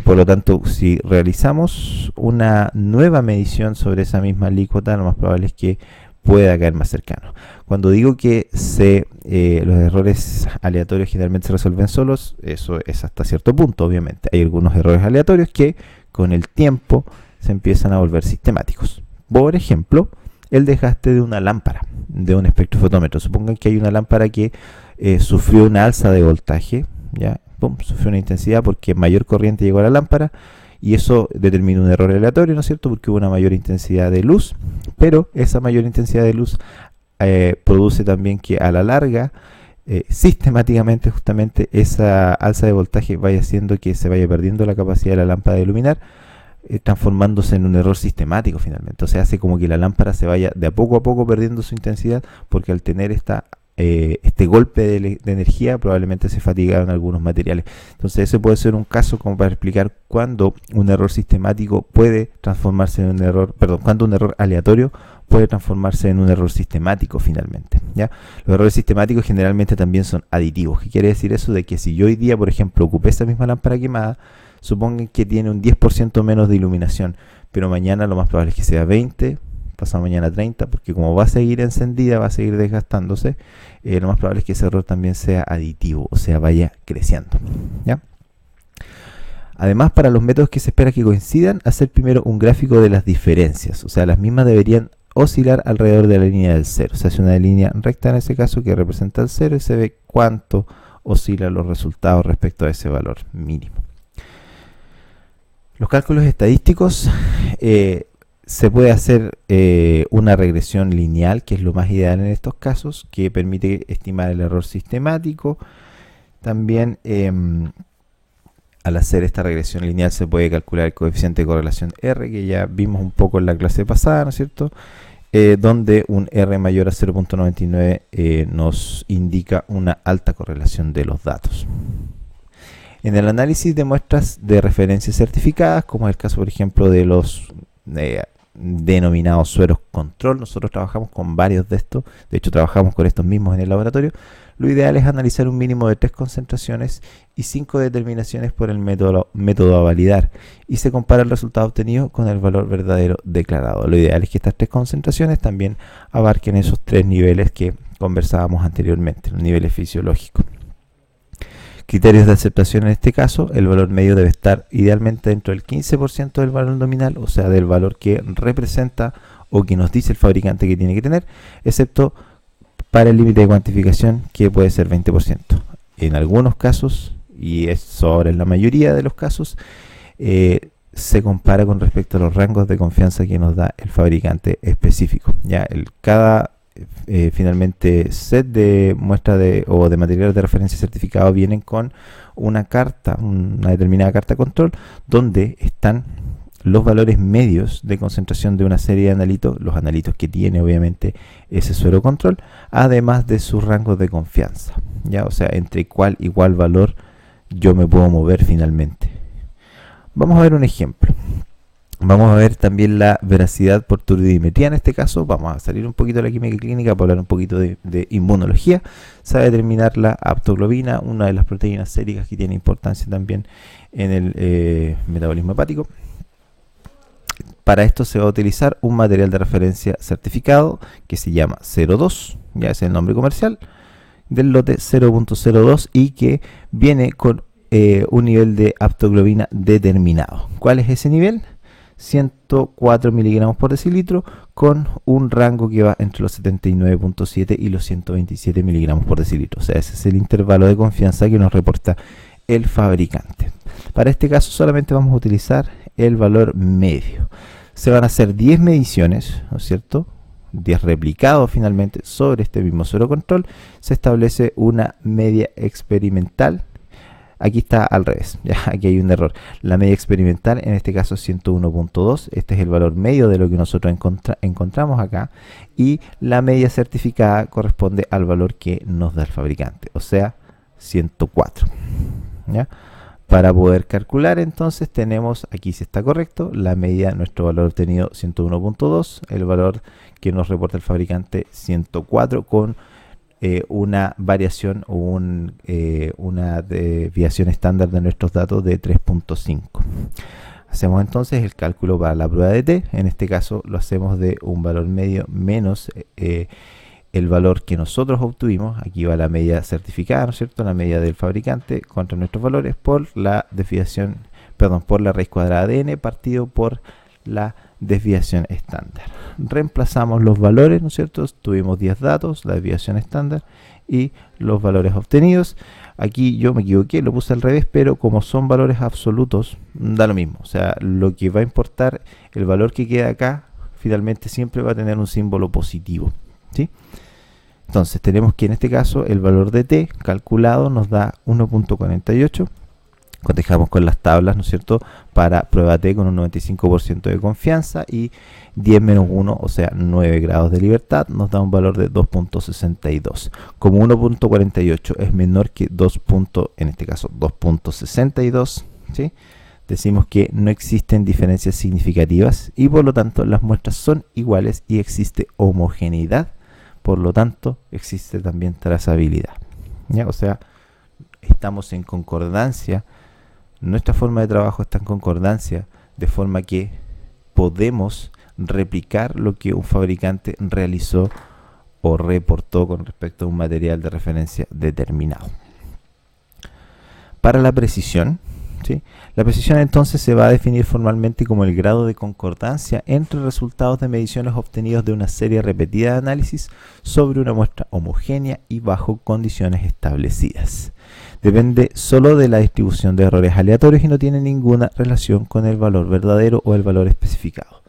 Por lo tanto, si realizamos una nueva medición sobre esa misma alícuota, lo más probable es que pueda caer más cercano. Cuando digo que los errores aleatorios generalmente se resuelven solos, eso es hasta cierto punto, obviamente. Hay algunos errores aleatorios que con el tiempo se empiezan a volver sistemáticos. Por ejemplo, el desgaste de una lámpara, de un espectrofotómetro. Supongan que hay una lámpara que sufrió una alza de voltaje, ¿ya? Sufrió una intensidad porque mayor corriente llegó a la lámpara y eso determina un error aleatorio, ¿no es cierto? Porque hubo una mayor intensidad de luz, pero esa mayor intensidad de luz produce también que a la larga, sistemáticamente, justamente esa alza de voltaje vaya haciendo que se vaya perdiendo la capacidad de la lámpara de iluminar, transformándose en un error sistemático finalmente. O sea, hace como que la lámpara se vaya de a poco perdiendo su intensidad, porque al tener este golpe de energía probablemente se fatigaron algunos materiales. Entonces ese puede ser un caso como para explicar cuando un error sistemático puede transformarse en un error, cuando un error aleatorio puede transformarse en un error sistemático finalmente, ¿ya? Los errores sistemáticos generalmente también son aditivos. ¿Qué quiere decir eso? De que si yo hoy día, por ejemplo, ocupé esa misma lámpara quemada, supongan que tiene un 10% menos de iluminación, pero mañana lo más probable es que sea 20, pasado mañana 30, porque como va a seguir encendida, va a seguir desgastándose, lo más probable es que ese error también sea aditivo, o sea, vaya creciendo, ¿ya? Además, para los métodos que se espera que coincidan, hacer primero un gráfico de las diferencias, o sea, las mismas deberían oscilar alrededor de la línea del 0. Se hace una línea recta en ese caso que representa el 0 y se ve cuánto oscilan los resultados respecto a ese valor mínimo. Los cálculos estadísticos, se puede hacer una regresión lineal, que es lo más ideal en estos casos, que permite estimar el error sistemático. También al hacer esta regresión lineal se puede calcular el coeficiente de correlación R, que ya vimos un poco en la clase pasada, ¿no es cierto? Donde un R mayor a 0.99 nos indica una alta correlación de los datos. En el análisis de muestras de referencia certificadas, como es el caso, por ejemplo, de los denominados sueros control, nosotros trabajamos con varios de estos, de hecho trabajamos con estos mismos en el laboratorio. Lo ideal es analizar un mínimo de 3 concentraciones y 5 determinaciones por el método a validar, y se compara el resultado obtenido con el valor verdadero declarado. Lo ideal es que estas 3 concentraciones también abarquen esos 3 niveles que conversábamos anteriormente, los niveles fisiológicos. Criterios de aceptación: en este caso, el valor medio debe estar idealmente dentro del 15% del valor nominal, o sea, del valor que representa o que nos dice el fabricante que tiene que tener, excepto para el límite de cuantificación, que puede ser 20%. En algunos casos, y eso ahora en la mayoría de los casos, se compara con respecto a los rangos de confianza que nos da el fabricante específico. Ya cada finalmente set de muestra o de materiales de referencia certificado vienen con una carta, una determinada carta control, donde están los valores medios de concentración de una serie de analitos, los analitos que tiene obviamente ese suero control, además de sus rangos de confianza, ¿ya? O sea, entre cuál y cuál valor yo me puedo mover finalmente. Vamos a ver un ejemplo. Vamos a ver también la veracidad por turbidimetría. En este caso vamos a salir un poquito de la química clínica para hablar un poquito de inmunología. Se va a determinar la aptoglobina, una de las proteínas séricas que tiene importancia también en el metabolismo hepático. Para esto se va a utilizar un material de referencia certificado que se llama 02, ya es el nombre comercial, del lote 0.02, y que viene con un nivel de aptoglobina determinado. ¿Cuál es ese nivel? 104 miligramos por decilitro, con un rango que va entre los 79.7 y los 127 miligramos por decilitro. O sea, ese es el intervalo de confianza que nos reporta el fabricante. Para este caso solamente vamos a utilizar el valor medio. Se van a hacer 10 mediciones, ¿no es cierto? 10 replicados finalmente sobre este mismo suero control. Se establece una media experimental. Aquí está al revés, ya aquí hay un error. La media experimental en este caso es 101.2. Este es el valor medio de lo que nosotros encontramos acá. Y la media certificada corresponde al valor que nos da el fabricante, o sea, 104. ¿Ya? Para poder calcular entonces tenemos, aquí si está correcto, la media, nuestro valor obtenido 101.2, el valor que nos reporta el fabricante 104 con una variación o una desviación estándar de nuestros datos de 3.5. Hacemos entonces el cálculo para la prueba de T. En este caso lo hacemos de un valor medio menos el valor que nosotros obtuvimos. Aquí va la media certificada, ¿no es cierto? La media del fabricante contra nuestros valores por la desviación, perdón, por la raíz cuadrada de n partido por la desviación estándar. Reemplazamos los valores, ¿no es cierto? Tuvimos 10 datos, la desviación estándar y los valores obtenidos. Aquí yo me equivoqué, lo puse al revés, pero como son valores absolutos, da lo mismo. O sea, lo que va a importar, el valor que queda acá, finalmente siempre va a tener un símbolo positivo, ¿sí? Entonces tenemos que en este caso el valor de t calculado nos da 1.48. Cotejamos con las tablas, ¿no es cierto? Para prueba T con un 95% de confianza y 10 menos 1, o sea 9 grados de libertad, nos da un valor de 2.62. Como 1.48 es menor que 2. En este caso 2.62, ¿sí? Decimos que no existen diferencias significativas y por lo tanto las muestras son iguales y existe homogeneidad, por lo tanto existe también trazabilidad, ¿ya? O sea, estamos en concordancia. Nuestra forma de trabajo está en concordancia, de forma que podemos replicar lo que un fabricante realizó o reportó con respecto a un material de referencia determinado. Para la precisión, ¿sí? La precisión entonces se va a definir formalmente como el grado de concordancia entre resultados de mediciones obtenidos de una serie repetida de análisis sobre una muestra homogénea y bajo condiciones establecidas. Depende solo de la distribución de errores aleatorios y no tiene ninguna relación con el valor verdadero o el valor especificado.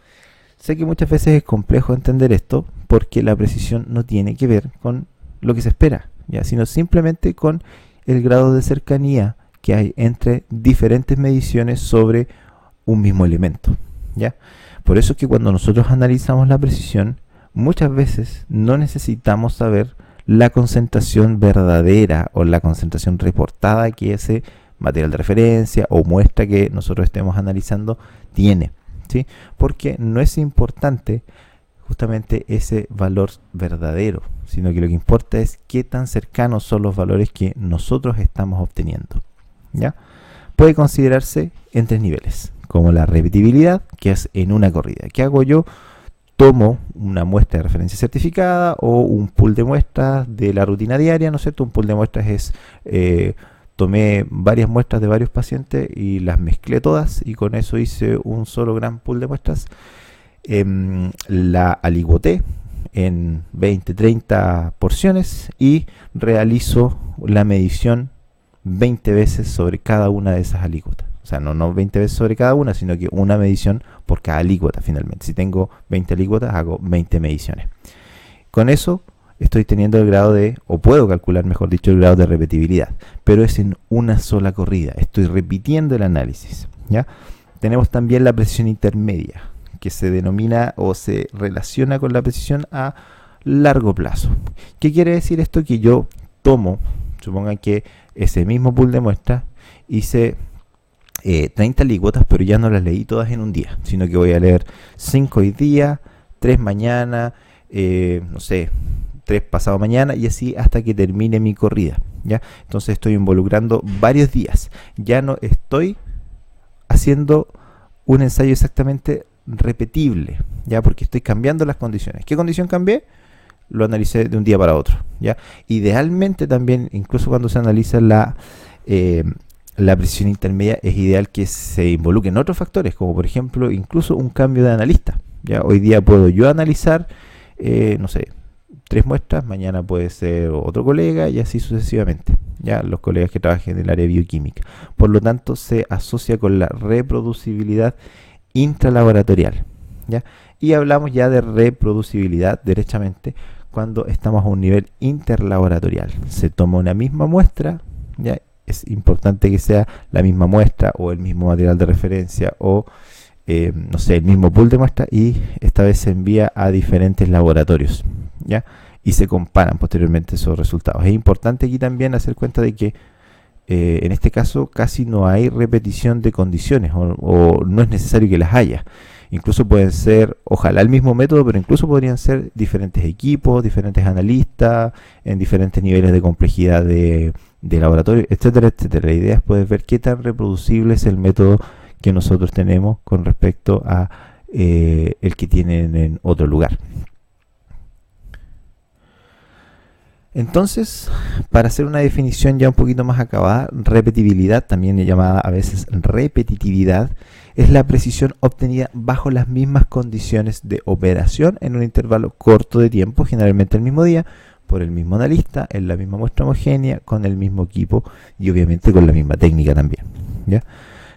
Sé que muchas veces es complejo entender esto porque la precisión no tiene que ver con lo que se espera, ¿ya? Sino simplemente con el grado de cercanía que hay entre diferentes mediciones sobre un mismo elemento, ¿ya? Por eso es que cuando nosotros analizamos la precisión, muchas veces no necesitamos saber la concentración verdadera o la concentración reportada que ese material de referencia o muestra que nosotros estemos analizando tiene, ¿sí? Porque no es importante justamente ese valor verdadero, sino que lo que importa es qué tan cercanos son los valores que nosotros estamos obteniendo, ¿ya? Puede considerarse en 3 niveles, como la repetibilidad, que es en una corrida. ¿Qué hago yo? Tomo una muestra de referencia certificada o un pool de muestras de la rutina diaria, ¿no es cierto? Un pool de muestras es, tomé varias muestras de varios pacientes y las mezclé todas y con eso hice un solo gran pool de muestras. La aligoté en 20-30 porciones y realizo la medición 20 veces sobre cada una de esas alícuotas. O sea, no 20 veces sobre cada una, sino que una medición por cada alícuota finalmente. Si tengo 20 alícuotas, hago 20 mediciones. Con eso estoy teniendo el grado de, o puedo calcular, mejor dicho, el grado de repetibilidad. Pero es en una sola corrida. Estoy repitiendo el análisis, ¿ya? Tenemos también la precisión intermedia, que se denomina o se relaciona con la precisión a largo plazo. ¿Qué quiere decir esto? Que yo tomo, supongan que ese mismo pool de muestras, hice 30 alícuotas, pero ya no las leí todas en un día, sino que voy a leer 5 hoy día, 3 mañana, no sé, 3 pasado mañana y así hasta que termine mi corrida, ¿ya? Entonces estoy involucrando varios días. Ya no estoy haciendo un ensayo exactamente repetible, ¿ya? Porque estoy cambiando las condiciones. ¿Qué condición cambié? Lo analicé de un día para otro, ¿ya? Idealmente también, incluso cuando se analiza la la precisión intermedia es ideal que se involucren otros factores, como por ejemplo incluso un cambio de analista. Ya hoy día puedo yo analizar, no sé, 3 muestras, mañana puede ser otro colega y así sucesivamente, ya los colegas que trabajen en el área bioquímica. Por lo tanto, se asocia con la reproducibilidad intralaboratorial, ¿ya? Y hablamos ya de reproducibilidad derechamente cuando estamos a un nivel interlaboratorial. Se toma una misma muestra, ¿ya? Es importante que sea la misma muestra o el mismo material de referencia o no sé, el mismo pool de muestras, y esta vez se envía a diferentes laboratorios, ¿ya? Y se comparan posteriormente esos resultados. Es importante aquí también hacer cuenta de que en este caso casi no hay repetición de condiciones o no es necesario que las haya. Incluso pueden ser, ojalá el mismo método, pero incluso podrían ser diferentes equipos, diferentes analistas, en diferentes niveles de complejidad de laboratorio, etcétera, etcétera. La idea es poder ver qué tan reproducible es el método que nosotros tenemos con respecto a el que tienen en otro lugar. Entonces, para hacer una definición ya un poquito más acabada, repetibilidad, también llamada a veces repetitividad, es la precisión obtenida bajo las mismas condiciones de operación en un intervalo corto de tiempo, generalmente el mismo día, por el mismo analista, en la misma muestra homogénea, con el mismo equipo y obviamente con la misma técnica también, ¿ya?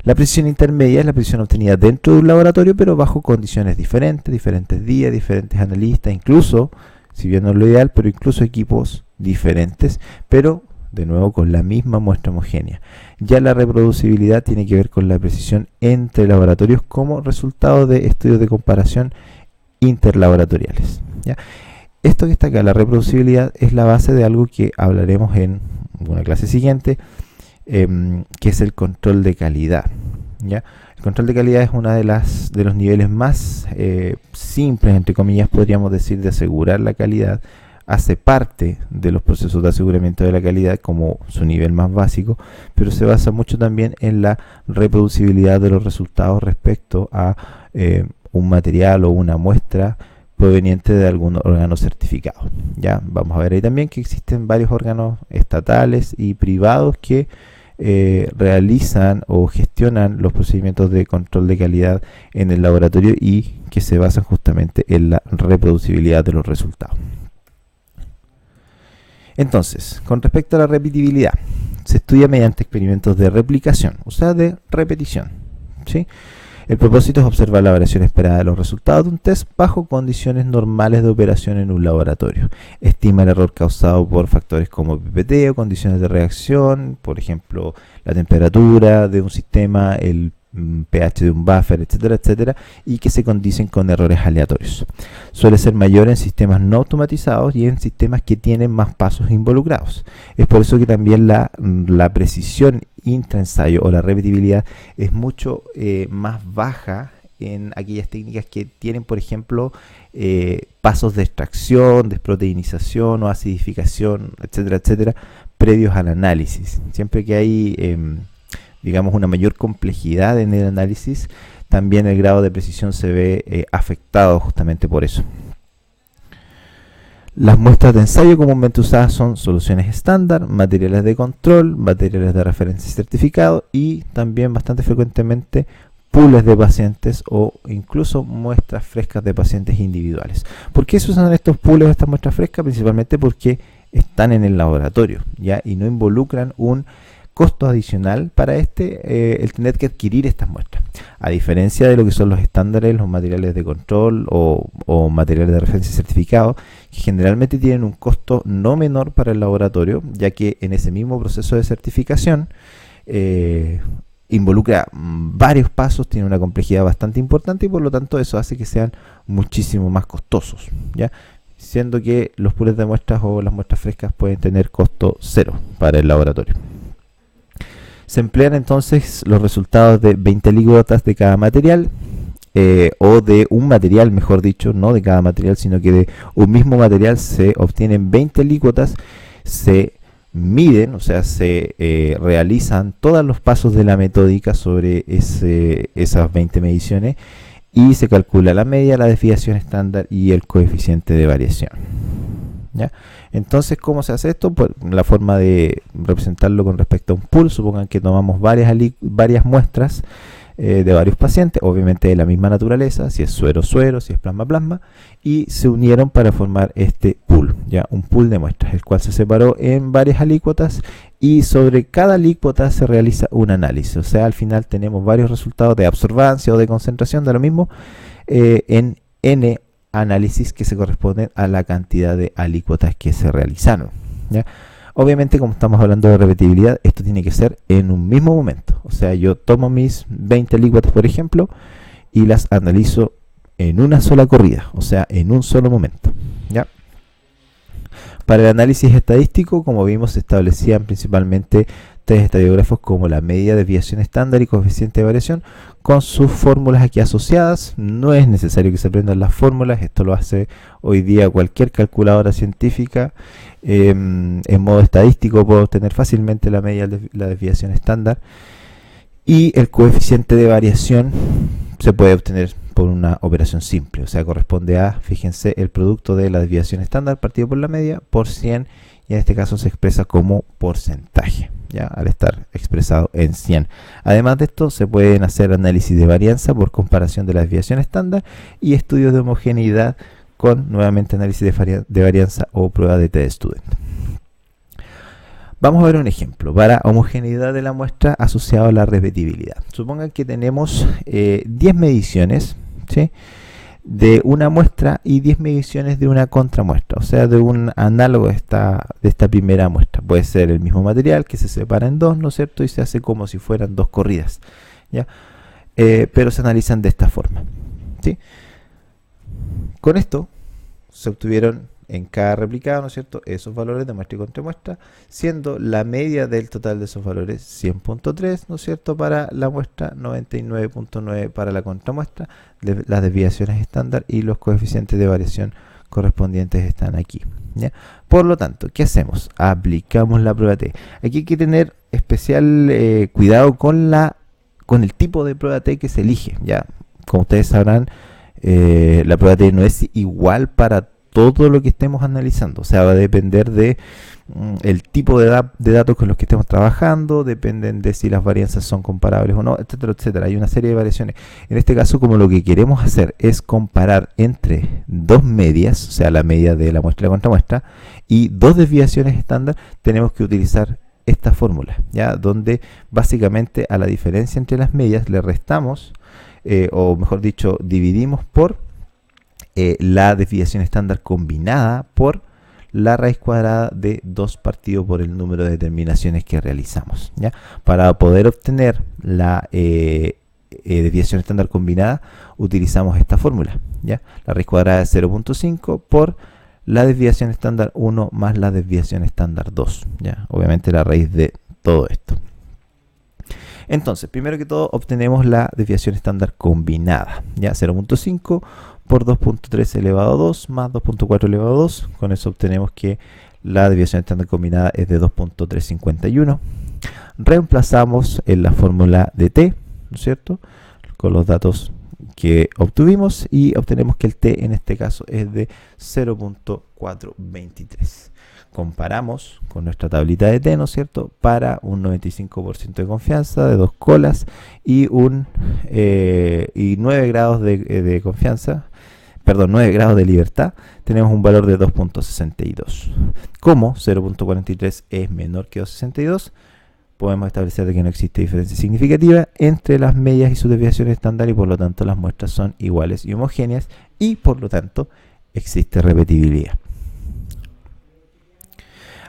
La precisión intermedia es la precisión obtenida dentro de un laboratorio, pero bajo condiciones diferentes, diferentes días, diferentes analistas, incluso, si bien no es lo ideal, pero incluso equipos diferentes, pero de nuevo con la misma muestra homogénea. Ya la reproducibilidad tiene que ver con la precisión entre laboratorios como resultado de estudios de comparación interlaboratoriales, ¿ya? Esto que está acá, la reproducibilidad, es la base de algo que hablaremos en una clase siguiente, que es el control de calidad, ¿ya? El control de calidad es uno de los niveles más simples, entre comillas, podríamos decir, de asegurar la calidad. Hace parte de los procesos de aseguramiento de la calidad como su nivel más básico, pero se basa mucho también en la reproducibilidad de los resultados respecto a un material o una muestra proveniente de algún órgano certificado. Ya vamos a ver ahí también que existen varios órganos estatales y privados que realizan o gestionan los procedimientos de control de calidad en el laboratorio y que se basan justamente en la reproducibilidad de los resultados. Entonces, con respecto a la repetibilidad, se estudia mediante experimentos de replicación, o sea, de repetición, ¿sí? El propósito es observar la variación esperada de los resultados de un test bajo condiciones normales de operación en un laboratorio. Estima el error causado por factores como PPT o condiciones de reacción, por ejemplo, la temperatura de un sistema, el pH de un buffer, etcétera, etcétera, y que se condicen con errores aleatorios. Suele ser mayor en sistemas no automatizados y en sistemas que tienen más pasos involucrados. Es por eso que también la precisión intraensayo o la repetibilidad es mucho más baja en aquellas técnicas que tienen, por ejemplo, pasos de extracción, desproteinización o acidificación, etcétera, etcétera, previos al análisis. Siempre que hay digamos, una mayor complejidad en el análisis, también el grado de precisión se ve afectado justamente por eso. Las muestras de ensayo comúnmente usadas son soluciones estándar, materiales de control, materiales de referencia certificado y también bastante frecuentemente pools de pacientes o incluso muestras frescas de pacientes individuales. ¿Por qué se usan estos pools o estas muestras frescas? Principalmente porque están en el laboratorio, ¿ya? Y no involucran un costo adicional para el tener que adquirir estas muestras, a diferencia de lo que son los estándares, los materiales de control o materiales de referencia certificados, que generalmente tienen un costo no menor para el laboratorio, ya que en ese mismo proceso de certificación involucra varios pasos, tiene una complejidad bastante importante y por lo tanto eso hace que sean muchísimo más costosos, ¿ya? Siendo que los pools de muestras o las muestras frescas pueden tener costo cero para el laboratorio. Se emplean entonces los resultados de 20 alícuotas de cada material, o de un material, mejor dicho, no de cada material, sino que de un mismo material se obtienen 20 alícuotas, se miden, o sea, se realizan todos los pasos de la metódica sobre esas 20 mediciones y se calcula la media, la desviación estándar y el coeficiente de variación. ¿ya? Entonces, ¿cómo se hace esto? Pues la forma de representarlo con respecto a un pool, supongan que tomamos varias muestras de varios pacientes, obviamente de la misma naturaleza, si es suero, si es plasma, y se unieron para formar este pool, ya un pool de muestras, el cual se separó en varias alícuotas y sobre cada alícuota se realiza un análisis, o sea, al final tenemos varios resultados de absorbancia o de concentración de lo mismo en n análisis que se corresponden a la cantidad de alícuotas que se realizaron, ¿ya? Obviamente, como estamos hablando de repetibilidad, esto tiene que ser en un mismo momento. O sea, yo tomo mis 20 alícuotas, por ejemplo, y las analizo en una sola corrida, o sea, en un solo momento, ¿ya? Para el análisis estadístico, como vimos, se establecían principalmente tres estadiógrafos como la media, desviación estándar y coeficiente de variación, con sus fórmulas aquí asociadas. No es necesario que se aprendan las fórmulas, esto lo hace hoy día cualquier calculadora científica. En modo estadístico puedo obtener fácilmente la media, la desviación estándar, y el coeficiente de variación se puede obtener por una operación simple, o sea, corresponde a, fíjense, el producto de la desviación estándar partido por la media por 100, y en este caso se expresa como porcentaje, ya, al estar expresado en 100. Además de esto, se pueden hacer análisis de varianza por comparación de la desviación estándar y estudios de homogeneidad con nuevamente análisis de varianza o prueba de t-student. Vamos a ver un ejemplo para homogeneidad de la muestra asociado a la repetibilidad. Supongan que tenemos 10 mediciones, ¿sí?, de una muestra y 10 mediciones de una contramuestra, o sea, de un análogo de esta primera muestra. Puede ser el mismo material que se separa en dos, ¿no es cierto?, y se hace como si fueran dos corridas, ¿ya? Pero se analizan de esta forma, ¿sí? Con esto se obtuvieron en cada replicado, ¿no es cierto?, esos valores de muestra y contramuestra, siendo la media del total de esos valores 100.3, ¿no es cierto?, para la muestra, 99.9 para la contramuestra, las desviaciones estándar y los coeficientes de variación correspondientes están aquí, ¿ya? Por lo tanto, ¿qué hacemos? Aplicamos la prueba T. Aquí hay que tener especial cuidado con el tipo de prueba T que se elige, ¿ya? Como ustedes sabrán, la prueba T no es igual para todo lo que estemos analizando, o sea, va a depender de el tipo de datos con los que estemos trabajando, dependen de si las varianzas son comparables o no, etcétera, etcétera. Hay una serie de variaciones. En este caso, como lo que queremos hacer es comparar entre dos medias, o sea, la media de la muestra y la contramuestra, y dos desviaciones estándar, tenemos que utilizar esta fórmula, ¿ya?, donde básicamente a la diferencia entre las medias le restamos, o mejor dicho, dividimos por la desviación estándar combinada por la raíz cuadrada de 2 partido por el número de determinaciones que realizamos, ¿ya? Para poder obtener la desviación estándar combinada utilizamos esta fórmula, ¿ya? La raíz cuadrada es 0.5 por la desviación estándar 1 más la desviación estándar 2, ¿ya? Obviamente la raíz de todo esto. Entonces, primero que todo obtenemos la desviación estándar combinada, ¿ya? 0.5 por 2.3 elevado a 2 más 2.4 elevado a 2. Con eso obtenemos que la desviación estándar combinada es de 2.351. Reemplazamos en la fórmula de t, ¿no es cierto?, con los datos que obtuvimos, y obtenemos que el t en este caso es de 0.423. Comparamos con nuestra tablita de t, ¿no es cierto?, para un 95% de confianza de 2 colas y 9 grados de confianza, perdón, 9 grados de libertad, tenemos un valor de 2.62. Como 0.43 es menor que 2.62, podemos establecer que no existe diferencia significativa entre las medias y su desviación estándar, y por lo tanto las muestras son iguales y homogéneas, y por lo tanto existe repetibilidad.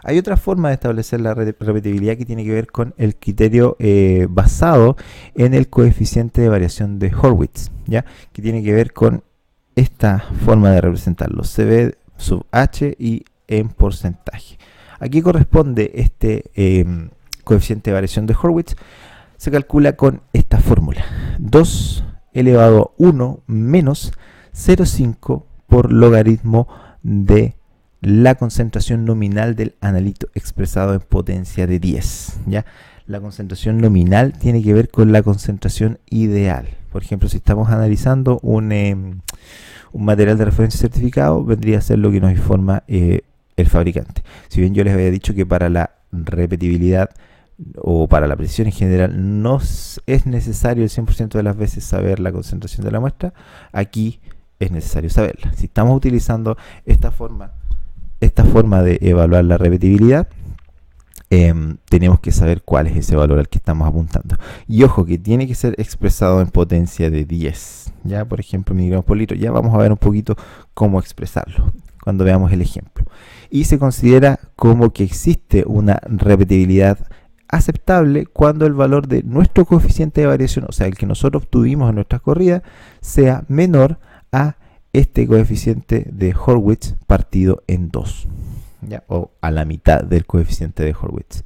Hay otra forma de establecer la repetibilidad que tiene que ver con el criterio basado en el coeficiente de variación de Horwitz, ¿ya?, que tiene que ver con esta forma de representarlo, CB sub H y en porcentaje. Aquí corresponde este coeficiente de variación de Horwitz, se calcula con esta fórmula, 2 elevado a 1 menos 0,5 por logaritmo de la concentración nominal del analito expresado en potencia de 10, ¿ya? La concentración nominal tiene que ver con la concentración ideal. Por ejemplo, si estamos analizando un material de referencia certificado, vendría a ser lo que nos informa el fabricante. Si bien yo les había dicho que para la repetibilidad o para la precisión en general no es necesario el 100% de las veces saber la concentración de la muestra, aquí es necesario saberla. Si estamos utilizando esta forma de evaluar la repetibilidad, tenemos que saber cuál es ese valor al que estamos apuntando. Y ojo, que tiene que ser expresado en potencia de 10. Ya, por ejemplo, miligramos por litro. Ya vamos a ver un poquito cómo expresarlo cuando veamos el ejemplo. Y se considera como que existe una repetibilidad aceptable cuando el valor de nuestro coeficiente de variación, o sea, el que nosotros obtuvimos en nuestras corridas, sea menor a este coeficiente de Horwitz partido en 2, ¿ya? O a la mitad del coeficiente de Horwitz.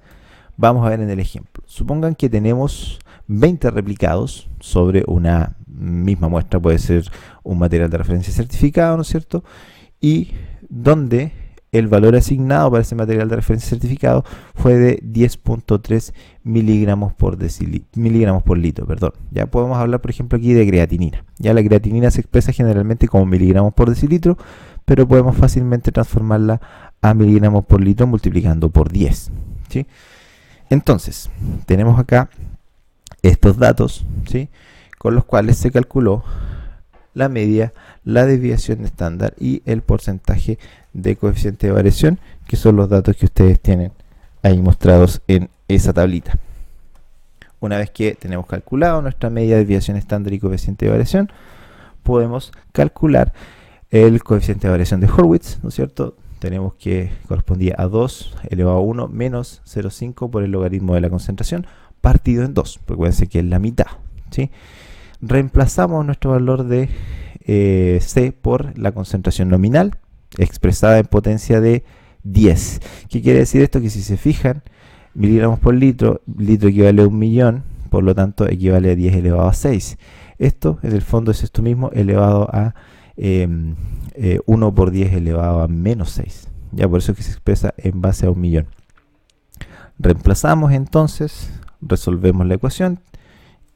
Vamos a ver en el ejemplo. Supongan que tenemos 20 replicados sobre una misma muestra, puede ser un material de referencia certificado, ¿no es cierto? Y donde el valor asignado para ese material de referencia certificado fue de 10.3 miligramos por litro. Perdón. Ya podemos hablar, por ejemplo, aquí de creatinina. Ya la creatinina se expresa generalmente como miligramos por decilitro, pero podemos fácilmente transformarla a miligramos por litro multiplicando por 10. ¿Sí? Entonces, tenemos acá estos datos, ¿sí?, con los cuales se calculó la media, la desviación estándar y el porcentaje de coeficiente de variación, que son los datos que ustedes tienen ahí mostrados en esa tablita. Una vez que tenemos calculado nuestra media, desviación estándar y coeficiente de variación, podemos calcular el coeficiente de variación de Horwitz, ¿no es cierto? Tenemos que correspondía a 2 elevado a 1 menos 0,5 por el logaritmo de la concentración partido en 2. Recuerden que es la mitad, ¿sí? Reemplazamos nuestro valor de C por la concentración nominal expresada en potencia de 10. ¿Qué quiere decir esto? Que si se fijan, miligramos por litro, litro equivale a 1.000.000, por lo tanto equivale a 10 elevado a 6. Esto en el fondo es esto mismo elevado a 1 por 10 elevado a menos 6. Ya por eso es que se expresa en base a 1.000.000. Reemplazamos entonces, resolvemos la ecuación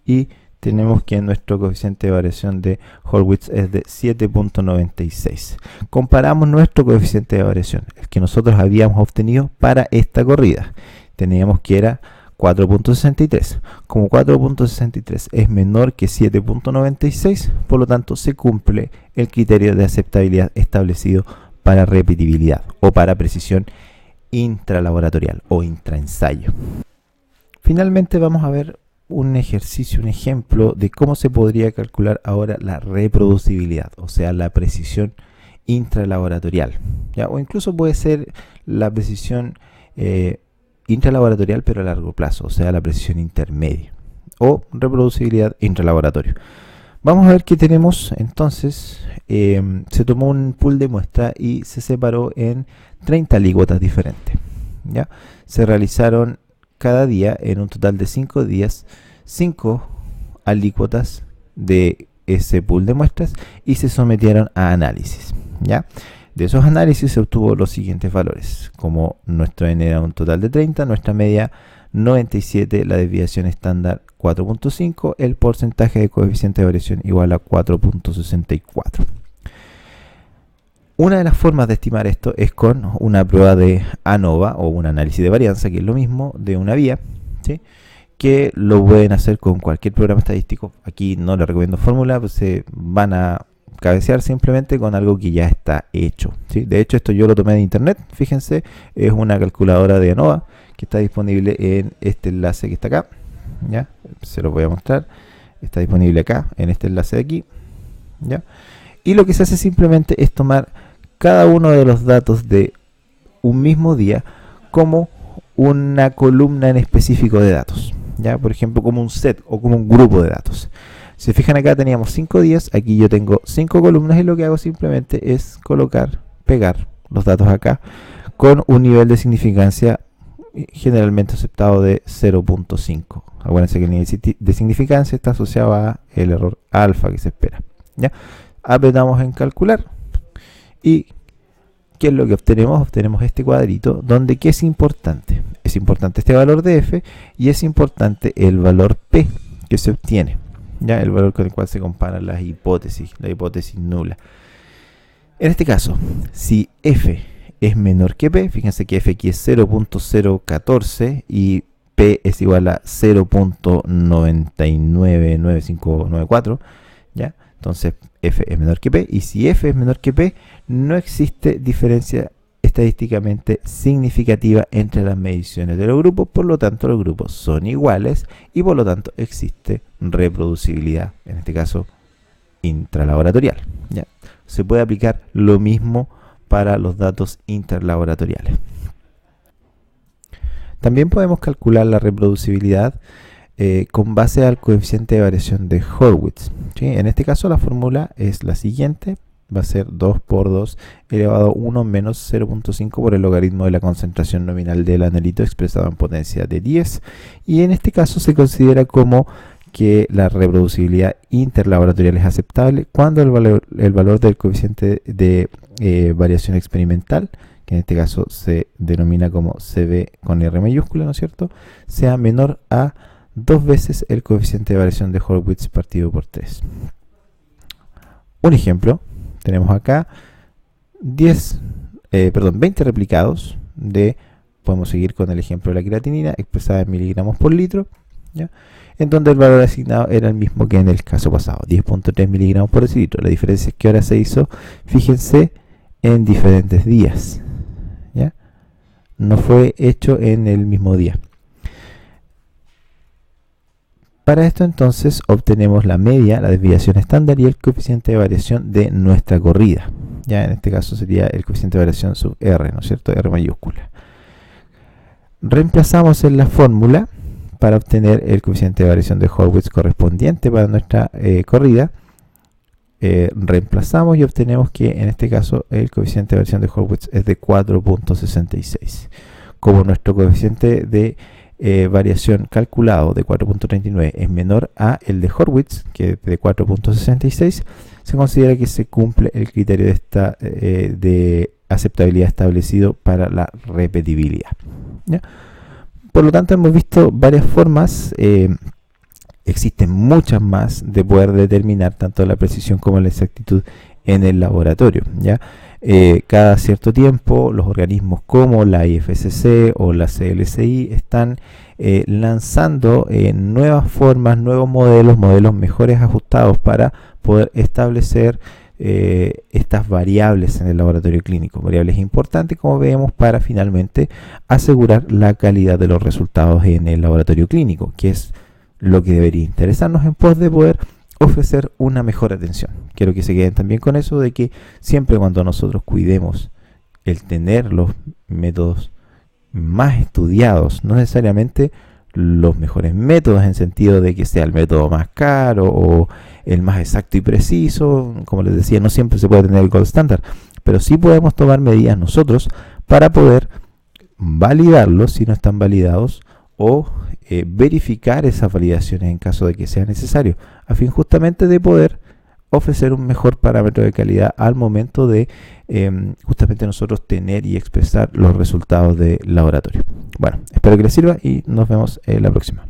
y tenemos que nuestro coeficiente de variación de Horwitz es de 7.96. Comparamos nuestro coeficiente de variación, el que nosotros habíamos obtenido para esta corrida. Teníamos que era 4.63. Como 4.63 es menor que 7.96, por lo tanto se cumple el criterio de aceptabilidad establecido para repetibilidad o para precisión intralaboratorial o intraensayo. Finalmente vamos a ver un ejercicio, un ejemplo de cómo se podría calcular ahora la reproducibilidad, o sea, la precisión intralaboratorial, ¿ya? O incluso puede ser la precisión intralaboratorial pero a largo plazo, o sea, la precisión intermedia o reproducibilidad intralaboratorio. Vamos a ver qué tenemos. Entonces se tomó un pool de muestra y se separó en 30 alícuotas diferentes, ¿ya? Se realizaron cada día, en un total de 5 días, 5 alícuotas de ese pool de muestras y se sometieron a análisis, ¿ya? De esos análisis se obtuvo los siguientes valores. Como nuestro N era un total de 30, nuestra media 97, la desviación estándar 4.5, el porcentaje de coeficiente de variación igual a 4.64. Una de las formas de estimar esto es con una prueba de ANOVA o un análisis de varianza, que es lo mismo de una vía, ¿sí?, que lo pueden hacer con cualquier programa estadístico. Aquí no les recomiendo fórmula, pues se van a cabecear simplemente con algo que ya está hecho, ¿sí? De hecho, esto yo lo tomé de internet, fíjense, es una calculadora de ANOVA que está disponible en este enlace que está acá, ¿ya? Se lo voy a mostrar, está disponible acá, en este enlace de aquí, ¿ya? Y lo que se hace simplemente es tomar cada uno de los datos de un mismo día como una columna en específico de datos, ¿ya? Por ejemplo, como un set o como un grupo de datos. Si se fijan, acá teníamos 5 días, aquí yo tengo 5 columnas y lo que hago simplemente es pegar los datos acá con un nivel de significancia generalmente aceptado de 0.5. Acuérdense que el nivel de significancia está asociado a el error alfa que se espera, ¿ya? Apretamos en calcular y ¿qué es lo que obtenemos? Obtenemos este cuadrito donde ¿qué es importante? Es importante este valor de f y es importante el valor p que se obtiene, ¿ya? El valor con el cual se comparan las hipótesis, la hipótesis nula. En este caso, si f es menor que P, fíjense que F aquí es 0.014 y P es igual a 0.999594, ¿ya? Entonces F es menor que P, y si F es menor que P, no existe diferencia estadísticamente significativa entre las mediciones de los grupos, por lo tanto los grupos son iguales y por lo tanto existe reproducibilidad, en este caso intralaboratorial, ¿ya? Se puede aplicar lo mismo para los datos interlaboratoriales. También podemos calcular la reproducibilidad con base al coeficiente de variación de Hurwitz, ¿sí? En este caso la fórmula es la siguiente, va a ser 2 por 2 elevado a 1 menos 0.5 por el logaritmo de la concentración nominal del analito expresado en potencia de 10, y en este caso se considera como que la reproducibilidad interlaboratorial es aceptable cuando el valor del coeficiente de variación experimental, que en este caso se denomina como CB con R mayúscula, ¿no es cierto?, sea menor a 2 veces el coeficiente de variación de Hurwitz partido por 3. Un ejemplo, tenemos acá 20 replicados de, podemos seguir con el ejemplo de la creatinina expresada en miligramos por litro, ¿ya?, en donde el valor asignado era el mismo que en el caso pasado, 10.3 miligramos por decilitro. La diferencia es que ahora se hizo, fíjense, en diferentes días, ¿ya? No fue hecho en el mismo día. Para esto entonces obtenemos la media, la desviación estándar y el coeficiente de variación de nuestra corrida. Ya en este caso sería el coeficiente de variación sub R, ¿no es cierto?, R mayúscula. Reemplazamos en la fórmula para obtener el coeficiente de variación de Hurwitz correspondiente para nuestra corrida. Reemplazamos y obtenemos que en este caso el coeficiente de variación de Hurwitz es de 4.66. Como nuestro coeficiente de variación calculado de 4.39 es menor a el de Hurwitz, que es de 4.66, se considera que se cumple el criterio de aceptabilidad establecido para la repetibilidad, ¿ya? Por lo tanto, hemos visto varias formas, existen muchas más de poder determinar tanto la precisión como la exactitud en el laboratorio, ¿ya? Cada cierto tiempo los organismos como la IFSC o la CLSI están lanzando nuevas formas, nuevos modelos mejores ajustados para poder establecer estas variables en el laboratorio clínico, variables importantes, como vemos, para finalmente asegurar la calidad de los resultados en el laboratorio clínico, que es lo que debería interesarnos en pos de poder ofrecer una mejor atención. Quiero que se queden también con eso de que siempre cuando nosotros cuidemos el tener los métodos más estudiados, no necesariamente los mejores métodos en sentido de que sea el método más caro o el más exacto y preciso, como les decía, no siempre se puede tener el gold standard, pero sí podemos tomar medidas nosotros para poder validarlos si no están validados o verificar esas validaciones en caso de que sea necesario, a fin justamente de poder ofrecer un mejor parámetro de calidad al momento de justamente nosotros tener y expresar los resultados del laboratorio. Bueno, espero que les sirva y nos vemos en la próxima.